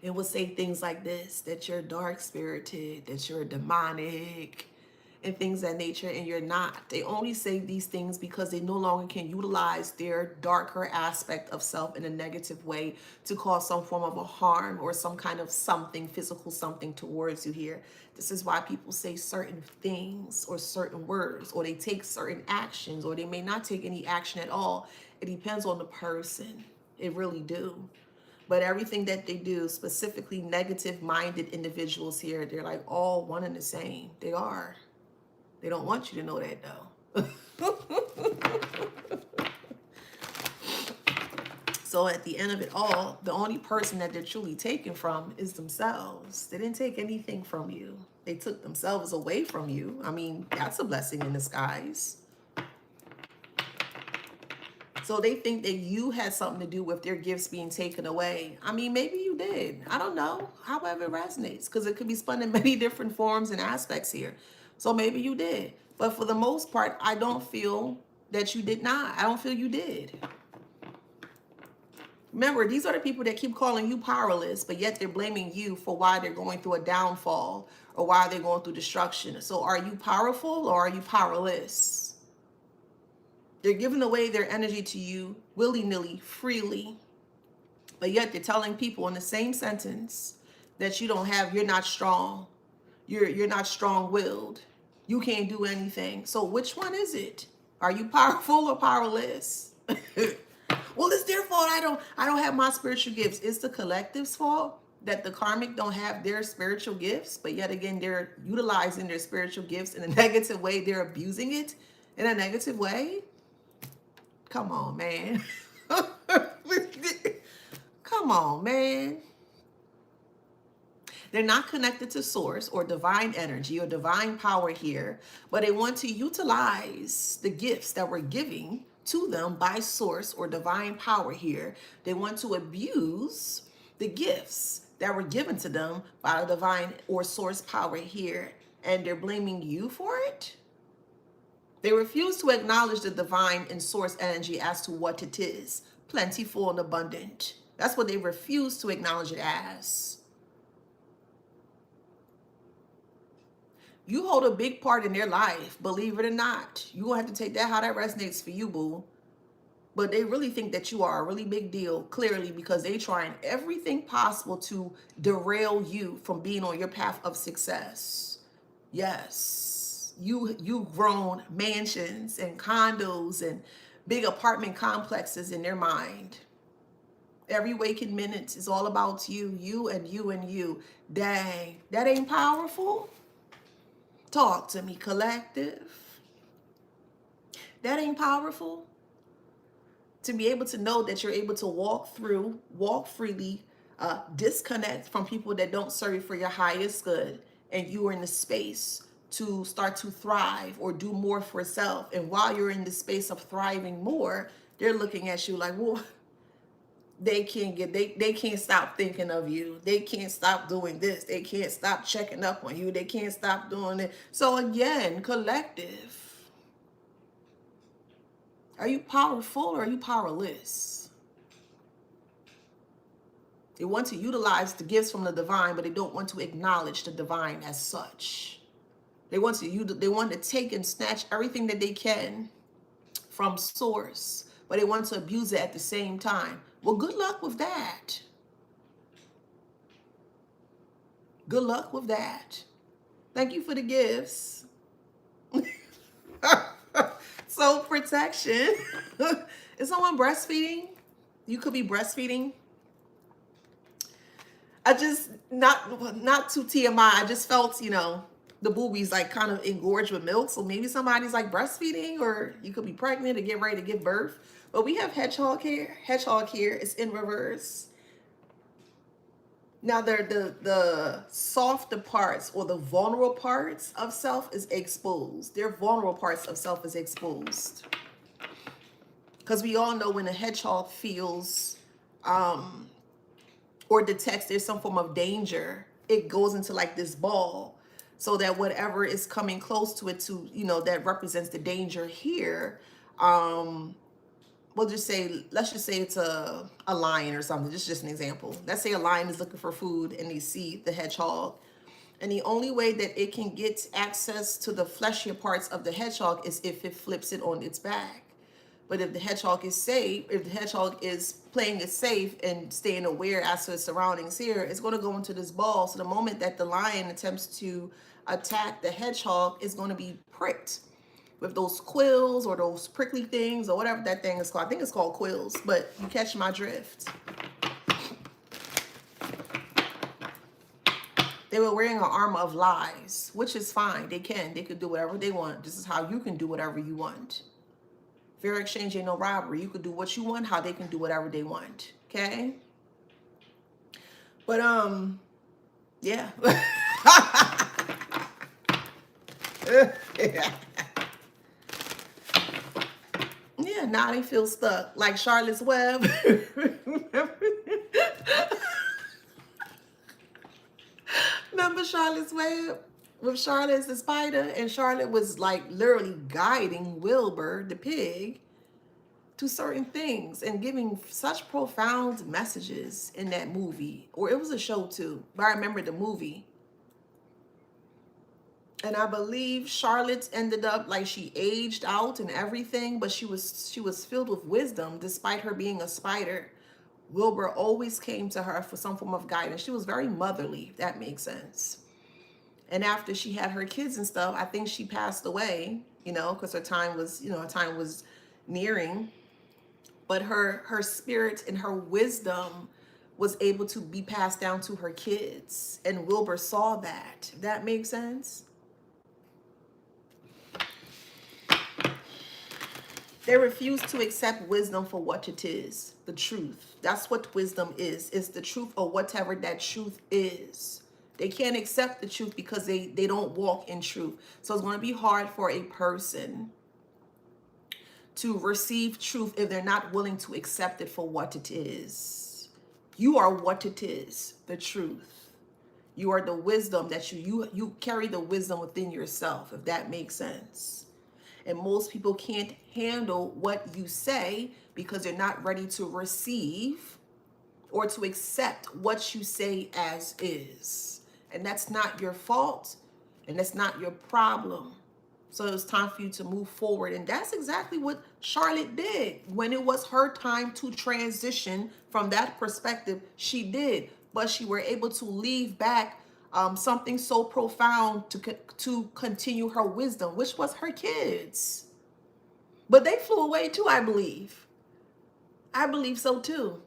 It will say things like this, that you're dark-spirited, that you're demonic, and things of that nature, and you're not. They only say these things because they no longer can utilize their darker aspect of self in a negative way to cause some form of a harm or some kind of something, physical something towards you here. This is why people say certain things or certain words, or they take certain actions, or they may not take any action at all. It depends on the person. It really do. But everything that they do, specifically negative-minded individuals here, they're like all one and the same. They are. They don't want you to know that, though. So at the end of it all, the only person that they're truly taken from is themselves. They didn't take anything from you. They took themselves away from you. I mean, that's a blessing in disguise. So they think that you had something to do with their gifts being taken away. I mean, maybe you did. I don't know. However it resonates, because it could be spun in many different forms and aspects here. So maybe you did. But for the most part, I don't feel that you did not. I don't feel you did. Remember, these are the people that keep calling you powerless, but yet they're blaming you for why they're going through a downfall or why they're going through destruction. So are you powerful or are you powerless? They're giving away their energy to you willy-nilly, freely, but yet they're telling people in the same sentence that you're not strong. You're not strong-willed. You can't do anything. So which one is it? Are you powerful or powerless? Well, it's their fault. I don't have my spiritual gifts. It's the collective's fault that the karmic don't have their spiritual gifts, but yet again, they're utilizing their spiritual gifts in a negative way. They're abusing it in a negative way. Come on, man. Come on, man. They're not connected to source or divine energy or divine power here, but they want to utilize the gifts that we're giving to them by source or divine power here. They want to abuse the gifts that were given to them by the divine or source power here, and they're blaming you for it. They refuse to acknowledge the divine and source energy as to what it is, plentiful and abundant. That's what they refuse to acknowledge it as. You hold a big part in their life, believe it or not. You're going to have to take that how that resonates for you, boo. But they really think that you are a really big deal, clearly, because they're trying everything possible to derail you from being on your path of success. Yes, you've grown mansions and condos and big apartment complexes in their mind. Every waking minute is all about you, you and you and you. Dang, that ain't powerful? Talk to me, collective. That ain't powerful? To be able to know that you're able to walk freely, disconnect from people that don't serve you for your highest good, and you are in the space to start to thrive or do more for self. And while you're in the space of thriving more, they're looking at you like, well, they can't stop thinking of you. They can't stop doing this. They can't stop checking up on you. They can't stop doing it. So again, collective. Are you powerful or are you powerless? They want to utilize the gifts from the divine, but they don't want to acknowledge the divine as such. They want to take and snatch everything that they can from source, but they want to abuse it at the same time. Well, good luck with that. Good luck with that. Thank you for the gifts. So protection. Is someone breastfeeding? You could be breastfeeding. I just, not too TMI, I just felt, the boobies like kind of engorged with milk. So maybe somebody's like breastfeeding, or you could be pregnant or get ready to give birth. But we have hedgehog here. Hedgehog here is in reverse. Now the softer parts or the vulnerable parts of self is exposed. Their vulnerable parts of self is exposed. Because we all know when a hedgehog feels or detects there's some form of danger, it goes into like this ball. So that whatever is coming close to it that represents the danger here, let's just say it's a lion or something. This is just an example. Let's say a lion is looking for food and they see the hedgehog. And the only way that it can get access to the fleshier parts of the hedgehog is if it flips it on its back. But if the hedgehog is safe, if the hedgehog is playing it safe and staying aware as to its surroundings here, it's going to go into this ball. So the moment that the lion attempts to attack the hedgehog, it's going to be pricked with those quills or those prickly things or whatever that thing is called. I think it's called quills, but you catch my drift. They were wearing an armor of lies, which is fine. They could do whatever they want. This is how you can do whatever you want. Fair exchange ain't no robbery. You could do what you want, how they can do whatever they want. Okay? But yeah. Yeah, now they feel stuck. Like Charlotte's Web. Remember Charlotte's Web? With Charlotte as the spider, and Charlotte was like literally guiding Wilbur, the pig, to certain things and giving such profound messages in that movie. Or it was a show too, but I remember the movie. And I believe Charlotte ended up like she aged out and everything, but she was filled with wisdom despite her being a spider. Wilbur always came to her for some form of guidance. She was very motherly, if that makes sense. And after she had her kids and stuff, I think she passed away, you know, because her time was nearing. But her spirit and her wisdom was able to be passed down to her kids. And Wilbur saw that. If that makes sense? They refuse to accept wisdom for what it is, the truth. That's what wisdom is. It's the truth or whatever that truth is. They can't accept the truth because they don't walk in truth. So it's going to be hard for a person to receive truth if they're not willing to accept it for what it is. You are what it is, the truth. You are the wisdom that you carry the wisdom within yourself, if that makes sense. And most people can't handle what you say because they're not ready to receive or to accept what you say as is. And that's not your fault, and that's not your problem. So it's time for you to move forward. And that's exactly what Charlotte did. When it was her time to transition from that perspective, she did. But she were able to leave back something so profound to continue her wisdom, which was her kids. But they flew away too, I believe. I believe so too.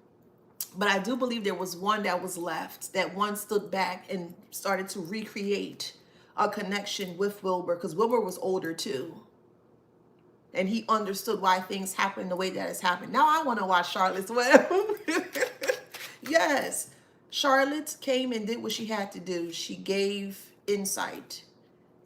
But I do believe there was one that was left, that one stood back and started to recreate a connection with Wilbur, because Wilbur was older too. And he understood why things happen the way that it's happened. Now I want to watch Charlotte's Web. Yes. Charlotte came and did what she had to do. She gave insight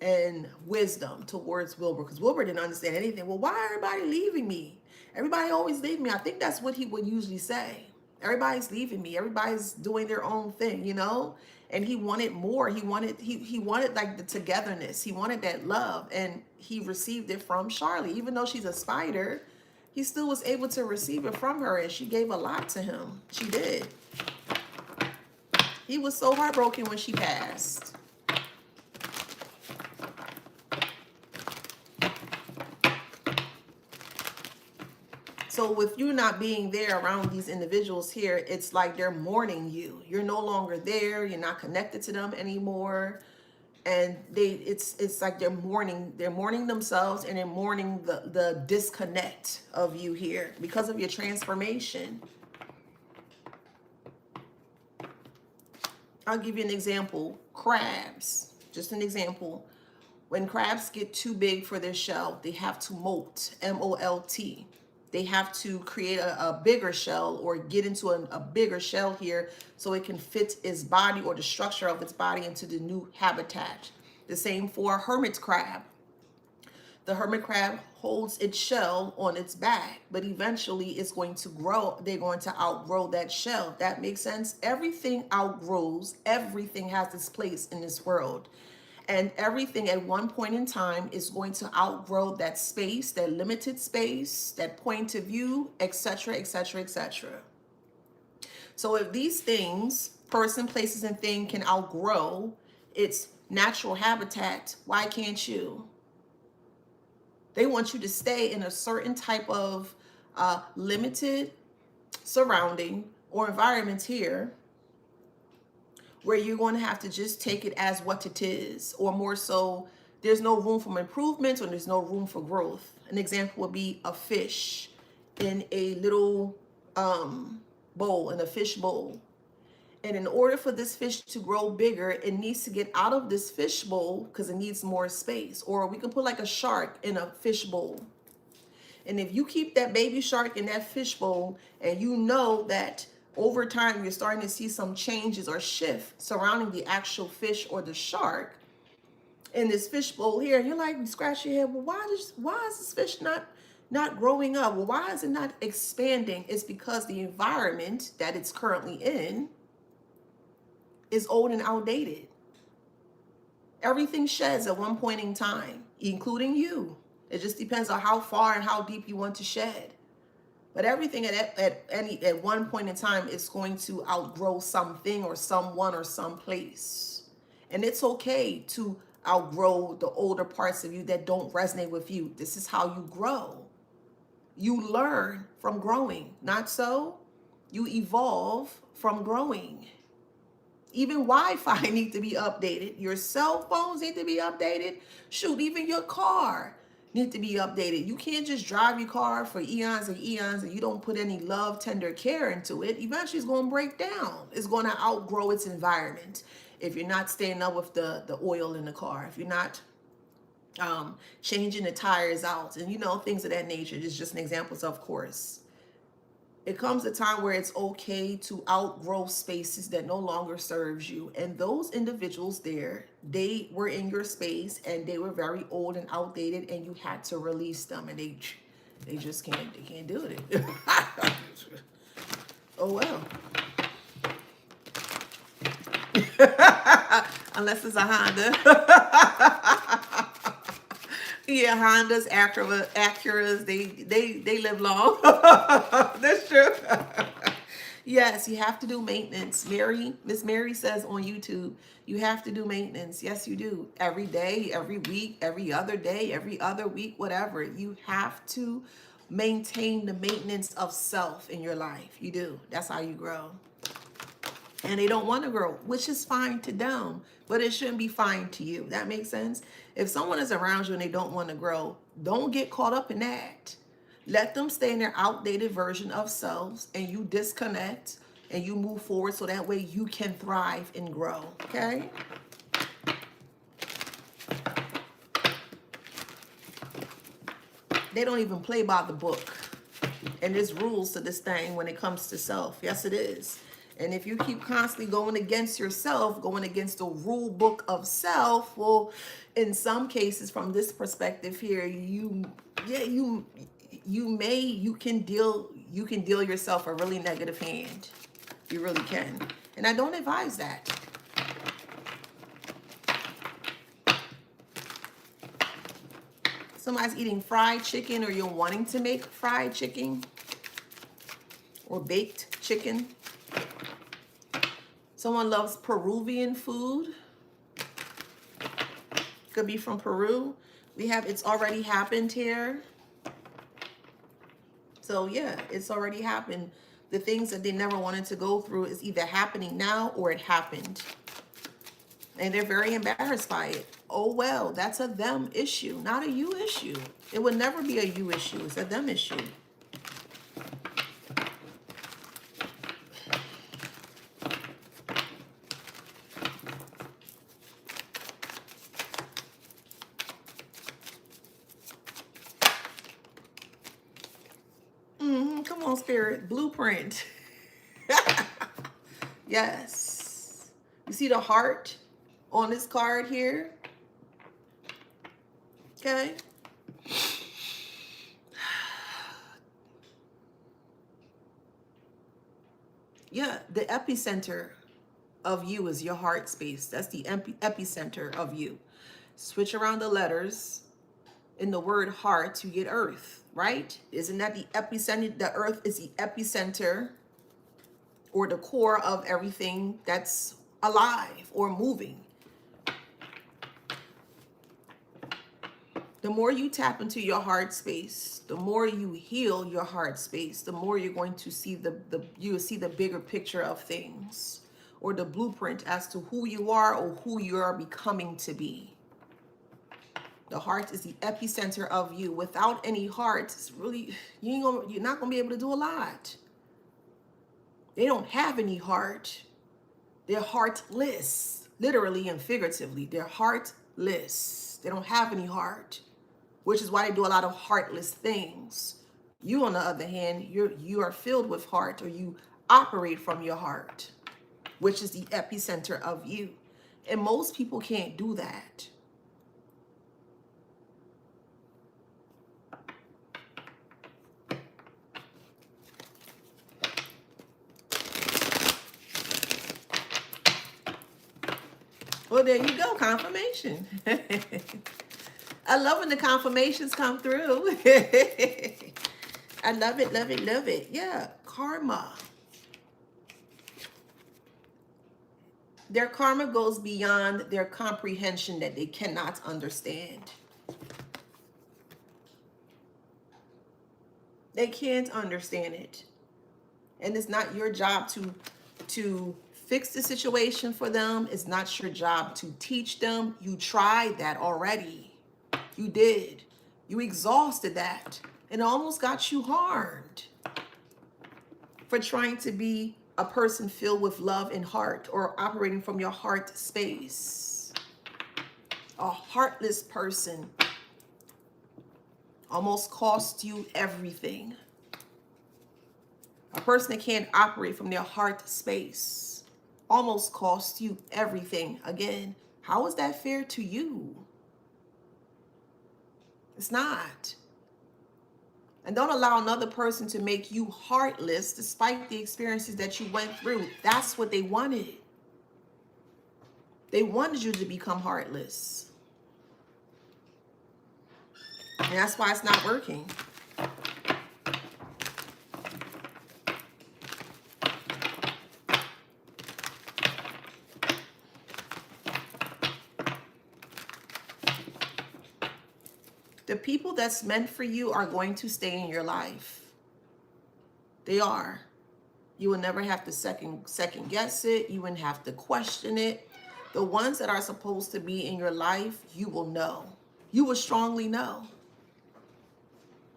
and wisdom towards Wilbur, because Wilbur didn't understand anything. Well, why everybody leaving me? Everybody always leave me. I think that's what he would usually say. Everybody's leaving me. Everybody's doing their own thing, you know? And he wanted more. He wanted like the togetherness. He wanted that love, and he received it from Charlie. Even though she's a spider, he still was able to receive it from her, and she gave a lot to him. She did. He was so heartbroken when she passed. So with you not being there around these individuals here, it's like they're mourning you. You're no longer there. You're not connected to them anymore. And it's like they're mourning themselves, and they're mourning the disconnect of you here because of your transformation. I'll give you an example. Crabs, just an example. When crabs get too big for their shell, they have to molt, M-O-L-T. They have to create a bigger shell, or get into a bigger shell here so it can fit its body, or the structure of its body, into the new habitat. The same for a hermit crab. The hermit crab holds its shell on its back, but eventually it's going to grow. They're going to outgrow that shell. That makes sense? Everything outgrows. Everything has its place in this world. And everything at one point in time is going to outgrow that space, that limited space, that point of view, etc., etc., etc. So if these things, person, places, and thing, can outgrow its natural habitat, why can't you? They want you to stay in a certain type of limited surrounding or environment here, where you're going to have to just take it as what it is, or more so, there's no room for improvement, or there's no room for growth. An example would be a fish in a little bowl, in a fish bowl. And in order for this fish to grow bigger, it needs to get out of this fish bowl because it needs more space. Or we can put like a shark in a fish bowl. And if you keep that baby shark in that fish bowl, and you know that over time you're starting to see some changes or shift surrounding the actual fish or the shark in this fish bowl here, and you're like, you scratch your head, well, why is this fish not growing up? Well, why is it not expanding? It's because the environment that it's currently in is old and outdated. Everything sheds at one point in time, including you. It just depends on how far and how deep you want to shed. But everything at one point in time is going to outgrow something or someone or someplace. And it's okay to outgrow the older parts of you that don't resonate with you. This is how you grow. You learn from growing, not so? You evolve from growing. Even Wi-Fi need to be updated. Your cell phones need to be updated. Shoot, even your car need to be updated. You can't just drive your car for eons and eons and you don't put any love, tender care into it. Eventually it's going to break down. It's going to outgrow its environment. If you're not staying up with the oil in the car, if you're not changing the tires out and, you know, things of that nature. It's just an example, of course. It comes a time where it's okay to outgrow spaces that no longer serves you. And those individuals there, they were in your space and they were very old and outdated and you had to release them and they just can't do it. Oh well. Unless it's a Honda. Yeah, Hondas, Acuras, they live long. That's true. Yes, you have to do maintenance. Miss Mary says on YouTube, you have to do maintenance. Yes, you do. Every day, every week, every other day, every other week, whatever. You have to maintain the maintenance of self in your life. You do. That's how you grow. And they don't want to grow, which is fine to them, but it shouldn't be fine to you. That makes sense? If someone is around you and they don't want to grow, don't get caught up in that. Let them stay in their outdated version of selves and you disconnect and you move forward so that way you can thrive and grow, okay? They don't even play by the book. And there's rules to this thing when it comes to self. Yes, it is. And if you keep constantly going against yourself, going against the rule book of self, well, in some cases, from this perspective here, you can deal yourself a really negative hand. You really can. And I don't advise that. Somebody's eating fried chicken or you're wanting to make fried chicken or baked chicken. Someone loves Peruvian food. Could be from Peru. It's already happened here. So yeah, it's already happened. The things that they never wanted to go through is either happening now or it happened. And they're very embarrassed by it. Oh well, that's a them issue, not a you issue. It would never be a you issue. It's a them issue. Come on, Spirit. Blueprint. Yes. You see the heart on this card here? Okay. Yeah, the epicenter of you is your heart space. That's the epicenter of you. Switch around the letters. In the word heart, you get earth, right? Isn't that the epicenter? The earth is the epicenter or the core of everything that's alive or moving. The more you tap into your heart space, the more you heal your heart space, the more you're going to see you'll see the bigger picture of things or the blueprint as to who you are or who you are becoming to be. The heart is the epicenter of you. Without any heart, it's really, you're not going to be able to do a lot. They don't have any heart. They're heartless, literally and figuratively. They're heartless. They don't have any heart, which is why they do a lot of heartless things. You, on the other hand, you are filled with heart, or you operate from your heart, which is the epicenter of you. And most people can't do that. Well, there you go, confirmation. I love when the confirmations come through. I love it, love it, love it. Yeah, karma. Their karma goes beyond their comprehension that they cannot understand. They can't understand it. And it's not your job to fix the situation for them. It's not your job to teach them. You tried that already. You did. You exhausted that. It almost got you harmed for trying to be a person filled with love and heart, or operating from your heart space. A heartless person almost cost you everything. A person that can't operate from their heart space almost cost you everything. Again, how is that fair to you? It's not. And don't allow another person to make you heartless despite the experiences that you went through. That's what they wanted. They wanted you to become heartless. And that's why it's not working. The people that's meant for you are going to stay in your life. They are. You will never have to second guess it. You wouldn't have to question it. The ones that are supposed to be in your life, you will know. You will strongly know.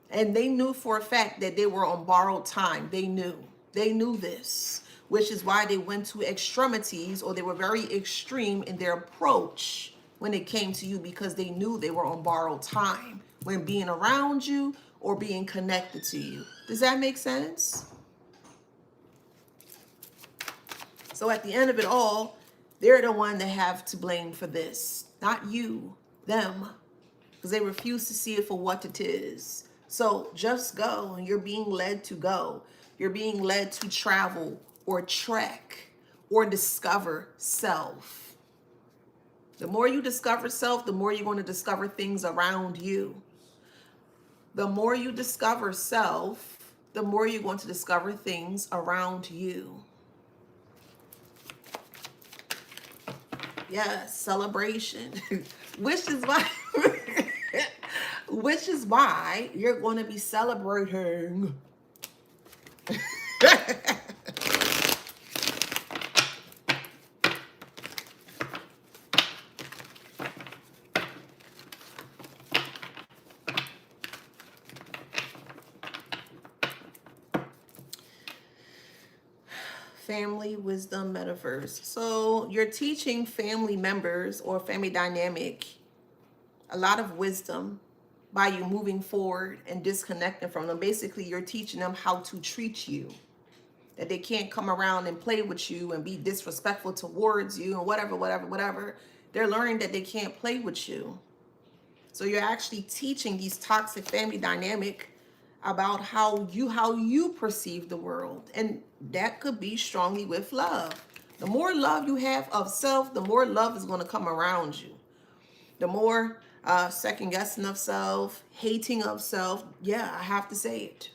And they knew for a fact that they were on borrowed time. They knew. They knew this, which is why they went to extremities, or they were very extreme in their approach when it came to you, because they knew they were on borrowed time when being around you or being connected to you. Does that make sense? So at the end of it all, they're the one that have to blame for this, not you, them, because they refuse to see it for what it is. So just go, and you're being led to go. You're being led to travel or trek or discover self. The more you discover self, the more you're going to discover things around you. The more you discover self, the more you're going to discover things around you. Yes, celebration. which is why you're going to be celebrating. Family, wisdom, metaverse. So you're teaching family members or family dynamic a lot of wisdom by you moving forward and disconnecting from them. Basically, you're teaching them how to treat you, that they can't come around and play with you and be disrespectful towards you and whatever. They're learning that they can't play with you. So you're actually teaching these toxic family dynamic about how you perceive the world. And that could be strongly with love. The more love you have of self, the more love is going to come around you. The more second guessing of self, hating of self, yeah, I have to say it.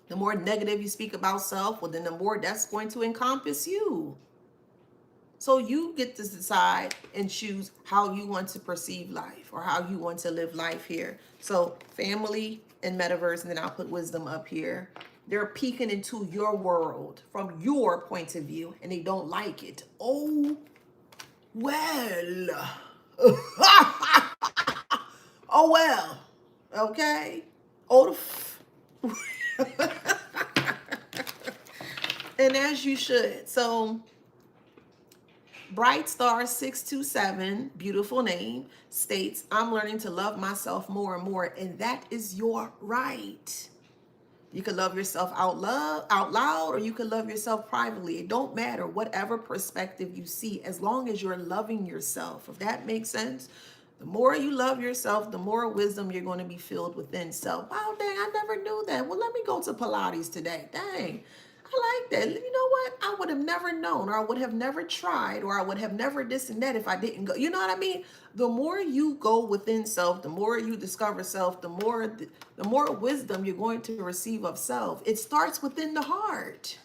The more negative you speak about self, well, then the more that's going to encompass you. So you get to decide and choose how you want to perceive life, or how you want to live life here. So family and metaverse, and then I'll put wisdom up here. They're peeking into your world from your point of view, and they don't like it. Oh, well. Oh, well. Okay. Oh, and as you should. So Bright Star 627, beautiful name, states, I'm learning to love myself more and more, and that is your right. You can love yourself out loud, or you can love yourself privately. It don't matter, whatever perspective you see, as long as you're loving yourself. If that makes sense, the more you love yourself, the more wisdom you're going to be filled within self. Wow, dang, I never knew that. Well, let me go to Pilates today. Dang. I like that. You know what? I would have never known, or I would have never tried, or I would have never this and that if I didn't go. You know what I mean? The more you go within self, the more you discover self, the more wisdom you're going to receive of self. It starts within the heart.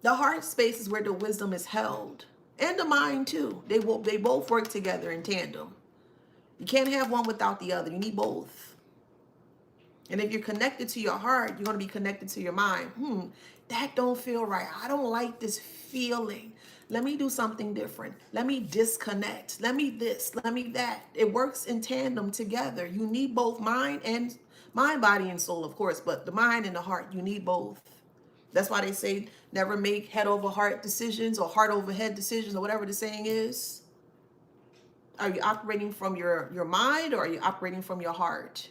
The heart space is where the wisdom is held, and the mind too. They both work together in tandem. You can't have one without the other. You need both. And if you're connected to your heart, you're going to be connected to your mind. That don't feel right. I don't like this feeling. Let me do something different. Let me disconnect. Let me this, let me that. It works in tandem together. You need both mind, body, and soul, of course, but the mind and the heart, you need both. That's why they say never make head over heart decisions or heart over head decisions or whatever the saying is. Are you operating from your mind or are you operating from your heart?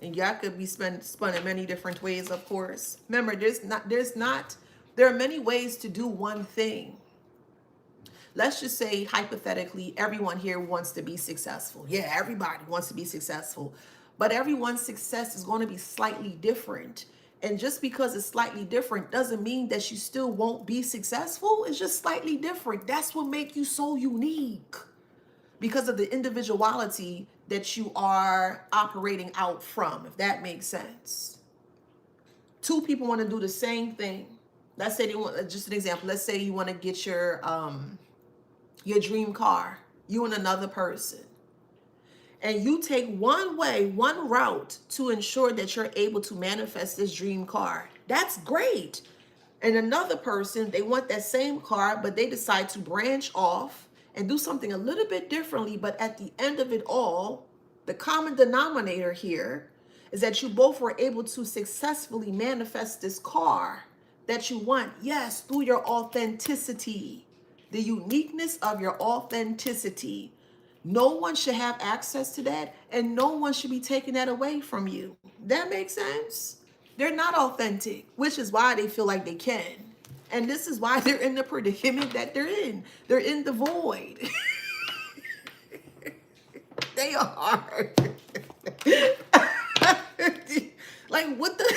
And y'all could be spun in many different ways, of course. Remember, there are many ways to do one thing. Let's just say, hypothetically, everyone here wants to be successful. Yeah, everybody wants to be successful. But everyone's success is going to be slightly different. And just because it's slightly different doesn't mean that you still won't be successful. It's just slightly different. That's what makes you so unique. Because of the individuality that you are operating out from, if that makes sense. Two people want to do the same thing. Let's say they want, just an example, let's say you want to get your dream car, you and another person. And you take one route to ensure that you're able to manifest this dream car. That's great. And another person, they want that same car, but they decide to branch off and do something a little bit differently. But at the end of it all, the common denominator here is that you both were able to successfully manifest this car that you want. Yes, through your authenticity, the uniqueness of your authenticity. No one should have access to that, and no one should be taking that away from you. That makes sense? They're not authentic, which is why they feel like they can. And this is why they're in the predicament that they're in. They're in the void. They are. Like, what the?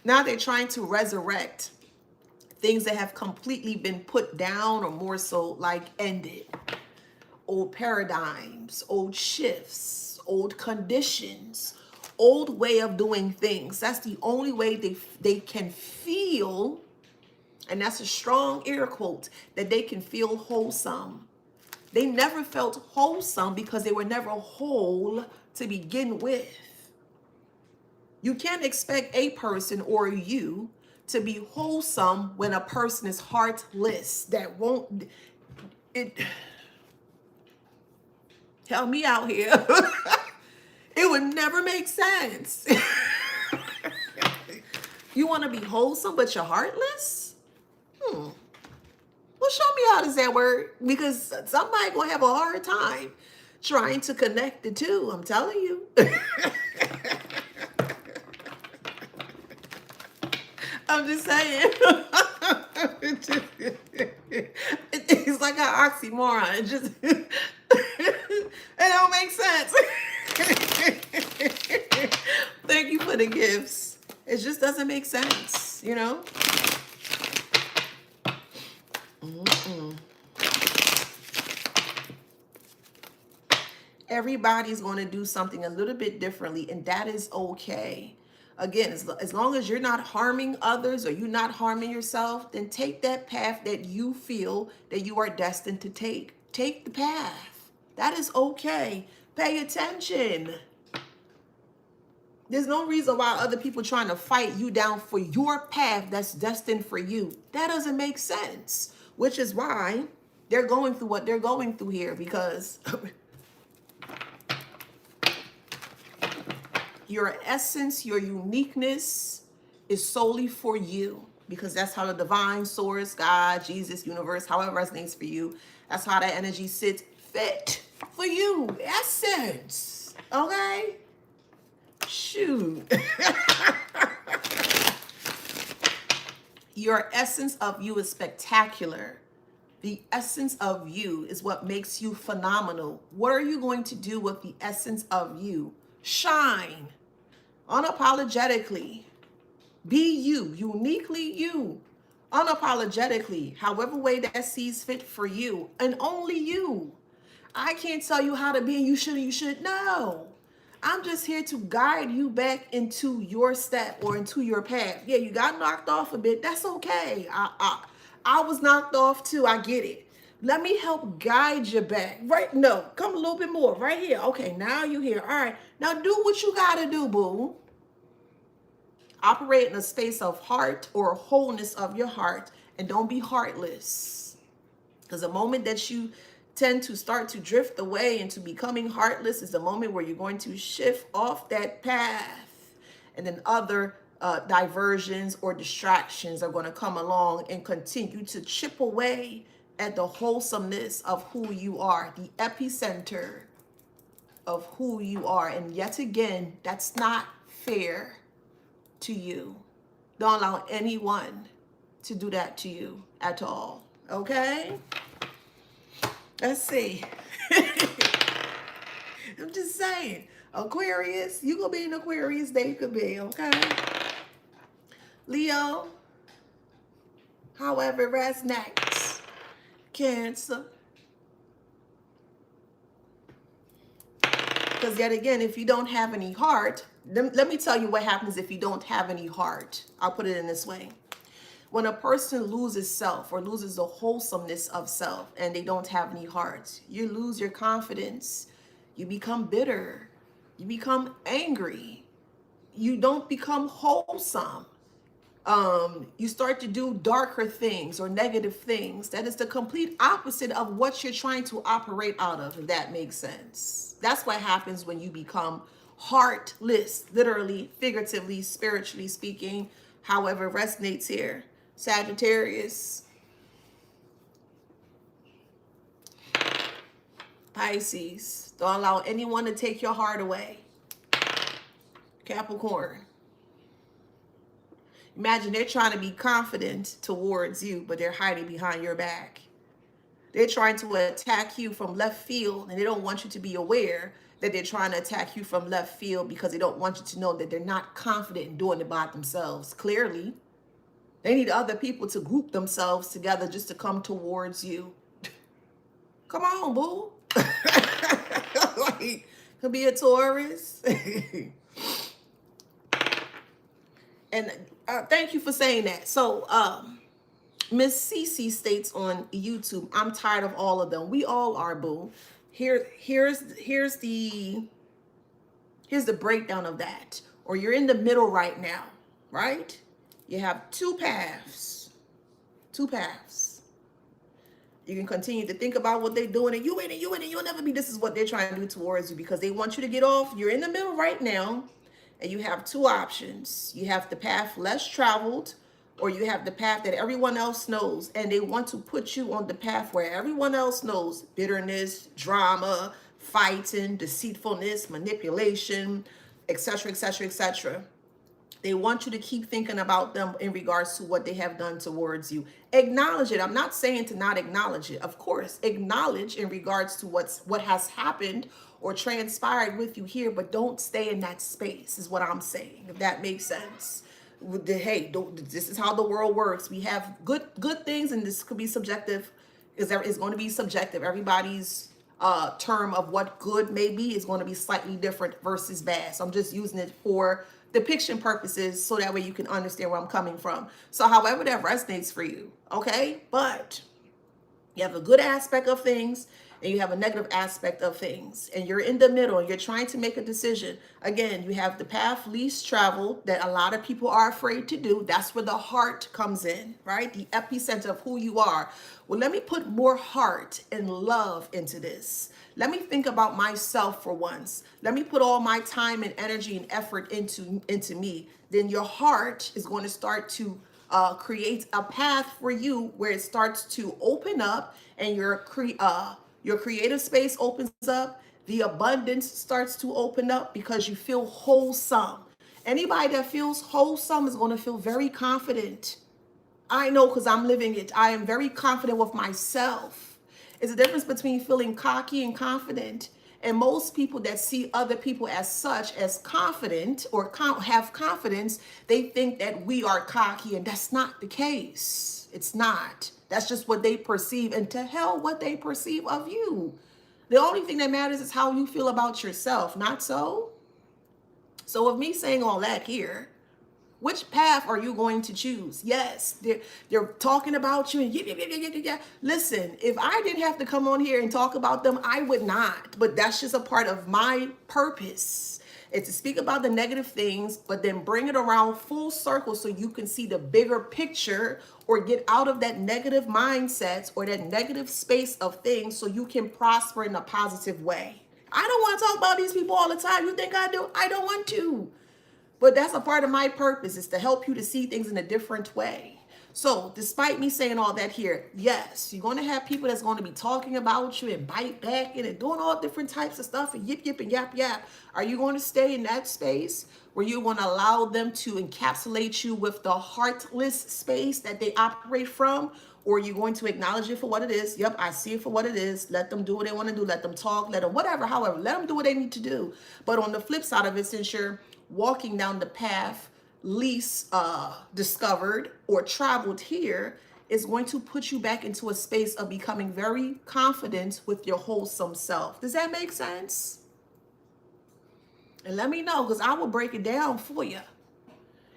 Now they're trying to resurrect things that have completely been put down, or more so like ended. Old paradigms, old shifts, old conditions, old way of doing things. That's the only way they can feel, and that's a strong air quote, that they can feel wholesome. They never felt wholesome because they were never whole to begin with. You can't expect a person or you to be wholesome when a person is heartless. That won't, it, help me out here. It would never make sense. You want to be wholesome, but you're heartless? Well, show me how does that work? Because somebody gonna have a hard time trying to connect the two. I'm telling you. I'm just saying. It's like an oxymoron. It just it don't make sense. Thank you for the gifts. It just doesn't make sense, you know? Everybody's going to do something a little bit differently, and that is okay. Again, as long as you're not harming others or you're not harming yourself, then take that path that you feel that you are destined to take. Take the path. That is okay. Pay attention. There's no reason why other people trying to fight you down for your path that's destined for you. That doesn't make sense, which is why they're going through what they're going through here, because your essence, your uniqueness is solely for you, because that's how the divine source, God, Jesus, universe, however it resonates for you, that's how that energy sits fit for you. Essence. Okay? Shoot. Your essence of you is spectacular. The essence of you is what makes you phenomenal. What are you going to do with the essence of you? Shine. Unapologetically. Be you. Uniquely you. Unapologetically. However way that sees fit for you. And only you. I can't tell you how to be and you should. No. I'm just here to guide you back into your step or into your path. Yeah, you got knocked off a bit. That's okay. I was knocked off too. I get it. Let me help guide you back. Right? No, come a little bit more. Right here. Okay, now you here. All right. Now do what you got to do, boo. Operate in a space of heart or wholeness of your heart, and don't be heartless. Because the moment that you tend to start to drift away into becoming heartless is the moment where you're going to shift off that path. And then other diversions or distractions are going to come along and continue to chip away at the wholesomeness of who you are, the epicenter of who you are. And yet again, that's not fair to you. Don't allow anyone to do that to you at all. Okay? Let's see. I'm just saying. Aquarius, you gonna be an Aquarius day could be, okay? Leo, however, that's next. Cancer. Because yet again, if you don't have any heart, let me tell you what happens if you don't have any heart. I'll put it in this way. When a person loses self or loses the wholesomeness of self and they don't have any heart, you lose your confidence. You become bitter. You become angry. You don't become wholesome. You start to do darker things or negative things. That is the complete opposite of what you're trying to operate out of, if that makes sense. That's what happens when you become heartless, literally, figuratively, spiritually speaking, however it resonates here. Sagittarius, Pisces, don't allow anyone to take your heart away. Capricorn, imagine they're trying to be confident towards you, but they're hiding behind your back. They're trying to attack you from left field, and they don't want you to be aware that they're trying to attack you from left field because they don't want you to know that they're not confident in doing it by themselves. Clearly, they need other people to group themselves together just to come towards you. Come on, boo. Like, could be a Taurus. And thank you for saying that. So, Miss Cece states on YouTube, I'm tired of all of them. We all are, boo. Here's the breakdown of that. Or you're in the middle right now, right? You have two paths. Two paths. You can continue to think about what they're doing, and you in it, you'll never be. This is what they're trying to do towards you because they want you to get off. You're in the middle right now, and you have two options. You have the path less traveled, or you have the path that everyone else knows, and they want to put you on the path where everyone else knows bitterness, drama, fighting, deceitfulness, manipulation, etc., etc., etc. They want you to keep thinking about them in regards to what they have done towards you. Acknowledge it. I'm not saying to not acknowledge it. Of course, acknowledge in regards to what has happened or transpired with you here, but don't stay in that space is what I'm saying, if that makes sense. Hey, this is how the world works. We have good things, and this could be subjective. Is going to be subjective. Everybody's term of what good may be is going to be slightly different versus bad. So I'm just using it for depiction purposes so that way you can understand where I'm coming from. So however that resonates for you, okay? But you have a good aspect of things and you have a negative aspect of things, and you're in the middle and you're trying to make a decision. Again, you have the path least traveled that a lot of people are afraid to do. That's where the heart comes in, right? The epicenter of who you are. Well, let me put more heart and love into this. Let me think about myself for once. Let me put all my time and energy and effort into me. Then your heart is going to start to create a path for you where it starts to open up, and your creative space opens up. The abundance starts to open up because you feel wholesome. Anybody that feels wholesome is going to feel very confident. I know because I'm living it. I am very confident with myself. It's a difference between feeling cocky and confident. And most people that see other people as such, as confident or have confidence, they think that we are cocky, and that's not the case. It's not. That's just what they perceive, and to hell what they perceive of you. The only thing that matters is how you feel about yourself, not so? So with me saying all that here, Which path are you going to choose? Yes, they're talking about you and yeah. Listen, if I didn't have to come on here and talk about them, I would not. But that's just a part of my purpose. It's to speak about the negative things, but then bring it around full circle so you can see the bigger picture or get out of that negative mindset or that negative space of things so you can prosper in a positive way. I don't want to talk about these people all the time. You think I do? I don't want to. But that's a part of my purpose, is to help you to see things in a different way. So despite me saying all that here, yes, you're going to have people that's going to be talking about you and bite back and doing all different types of stuff and yip, yip, and yap, yap. Are you going to stay in that space where you're going to allow them to encapsulate you with the heartless space that they operate from? Or are you going to acknowledge it for what it is? Yep, I see it for what it is. Let them do what they want to do. Let them talk. Let them whatever, however. Let them do what they need to do. But on the flip side of it, since you're walking down the path least discovered or traveled here, is going to put you back into a space of becoming very confident with your wholesome self. Does that make sense? And let me know, because I will break it down for you.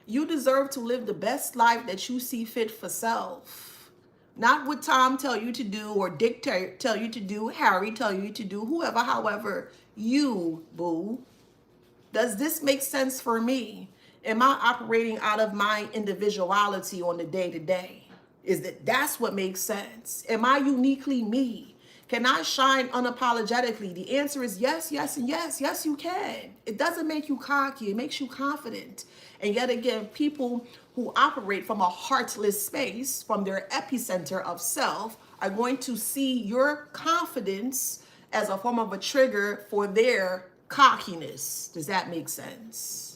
You deserve to live the best life that you see fit for self. Not what Tom tell you to do or Dick tell you to do, Harry tell you to do, whoever, however, you, boo. Does this make sense for me? Am I operating out of my individuality on the day-to-day? That's what makes sense? Am I uniquely me? Can I shine unapologetically? The answer is yes, yes, and yes. Yes, you can. It doesn't make you cocky. It makes you confident. And yet again, people who operate from a heartless space, from their epicenter of self, are going to see your confidence as a form of a trigger for their cockiness. Does that make sense?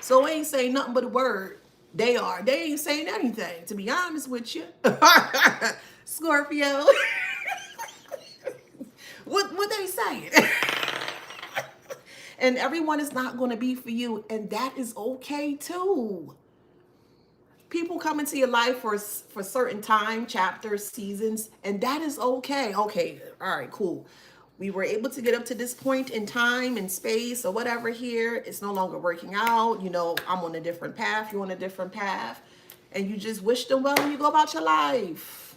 So I ain't saying nothing but a word. They are. They ain't saying anything, to be honest with you. Scorpio. What they saying? And everyone is not going to be for you. And that is okay too. People come into your life for certain time, chapters, seasons, and that is okay. Okay, all right, cool. We were able to get up to this point in time and space or whatever here. It's no longer working out. You know, I'm on a different path. You're on a different path. And you just wish them well when you go about your life.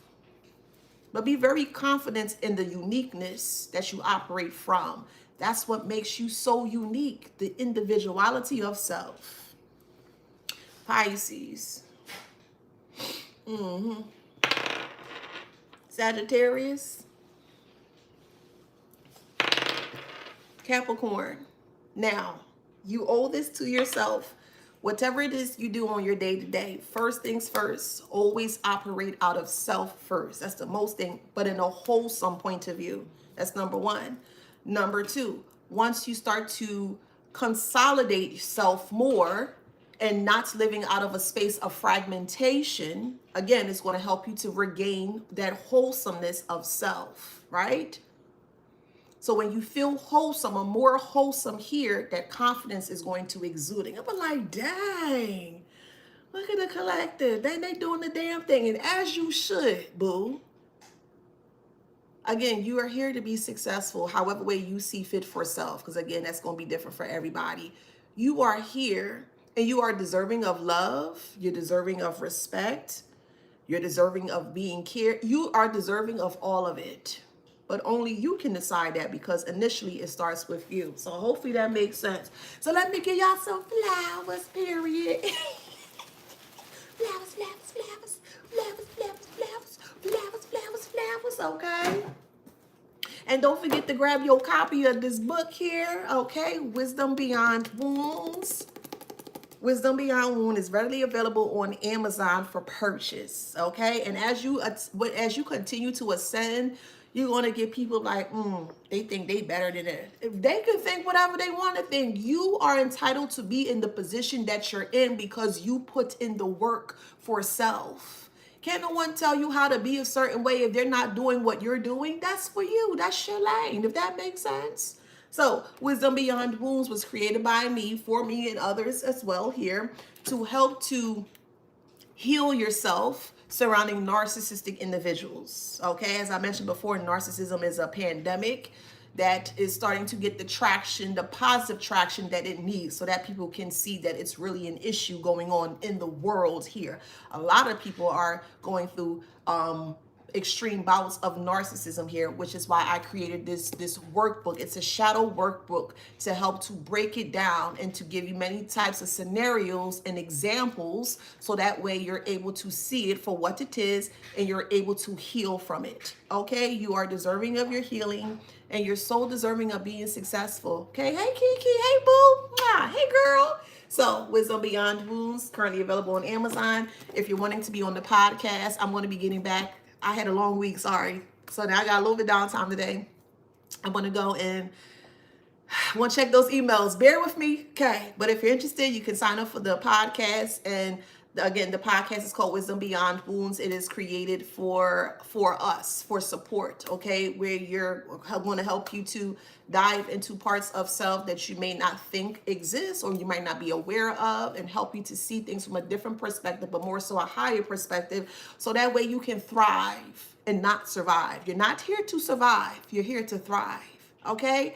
But be very confident in the uniqueness that you operate from. That's what makes you so unique, the individuality of self. Pisces. Sagittarius. Capricorn. Now, you owe this to yourself. Whatever it is you do on your day-to-day, first things first, always operate out of self first. That's the most thing, but in a wholesome point of view. That's number one. Number two, once you start to consolidate yourself more and not living out of a space of fragmentation, again, it's going to help you to regain that wholesomeness of self, right? So when you feel wholesome or more wholesome here, that confidence is going to exude. And I'm like, dang, look at the collective. They doing the damn thing. And as you should, boo. Again, you are here to be successful however way you see fit for self. Because again, that's going to be different for everybody. You are here and you are deserving of love. You're deserving of respect. You're deserving of being cared. You are deserving of all of it. But only you can decide that, because initially it starts with you. So hopefully that makes sense. So let me give y'all some flowers, period. Flowers, flowers, flowers, flowers, flowers, flowers, flowers, flowers, flowers, okay? And don't forget to grab your copy of this book here, okay? Wisdom Beyond Wounds. Wisdom Beyond Wound is readily available on Amazon for purchase, okay? And as you continue to ascend, you're going to get people like, they think they better than it. If they can think whatever they want to think, you are entitled to be in the position that you're in because you put in the work for self. Can't no one tell you how to be a certain way if they're not doing what you're doing. That's for you. That's your lane, if that makes sense. So Wisdom Beyond Wounds was created by me, for me and others as well here, to help to heal yourself surrounding narcissistic individuals. Okay, as I mentioned before, narcissism is a pandemic. that is starting to get the traction, the positive traction that it needs, so that people can see that it's really an issue going on in the world here. A lot of people are going through extreme bouts of narcissism here, which is why I created this workbook. It's a shadow workbook to help to break it down and to give you many types of scenarios and examples, so that way you're able to see it for what it is and you're able to heal from it. Okay, you are deserving of your healing and you're so deserving of being successful. Okay, hey Kiki, hey boo, mwah, hey girl. So, Wisdom Beyond Wounds, currently available on Amazon. If you're wanting to be on the podcast, I'm going to be getting back. I had a long week, sorry. So now I got a little bit downtime today. I'm going to go and want to check those emails. Bear with me. Okay. But if you're interested, you can sign up for the podcast. And again, the podcast is called Wisdom Beyond Wounds. It is created for us, for support. Okay. Where you're going to help you to dive into parts of self that you may not think exist or you might not be aware of, and help you to see things from a different perspective, but more so a higher perspective. So that way you can thrive and not survive. You're not here to survive. You're here to thrive. Okay.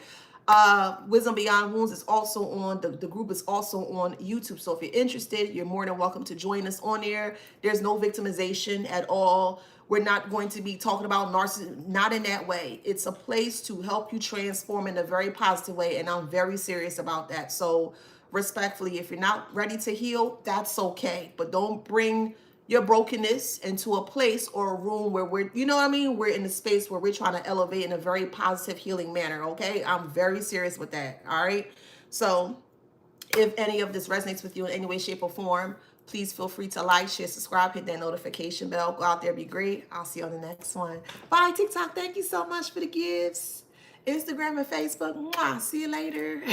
Wisdom Beyond Wounds is also on, the group is also on YouTube. So if you're interested, you're more than welcome to join us on there. There's no victimization at all. We're not going to be talking about narcissism, not in that way. It's a place to help you transform in a very positive way. And I'm very serious about that. So respectfully, if you're not ready to heal, that's okay. But don't bring your brokenness into a place or a room where we're, you know what I mean? We're in a space where we're trying to elevate in a very positive healing manner. Okay. I'm very serious with that. All right. So if any of this resonates with you in any way, shape, or form, please feel free to like, share, subscribe, hit that notification bell. Go out there, be great. I'll see you on the next one. Bye, TikTok. Thank you so much for the gifts. Instagram and Facebook. Mwah. See you later.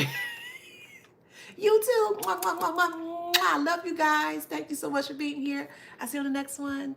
YouTube. Mwah, mwah, mwah, mwah, mwah. Love you guys. Thank you so much for being here. I'll see you on the next one.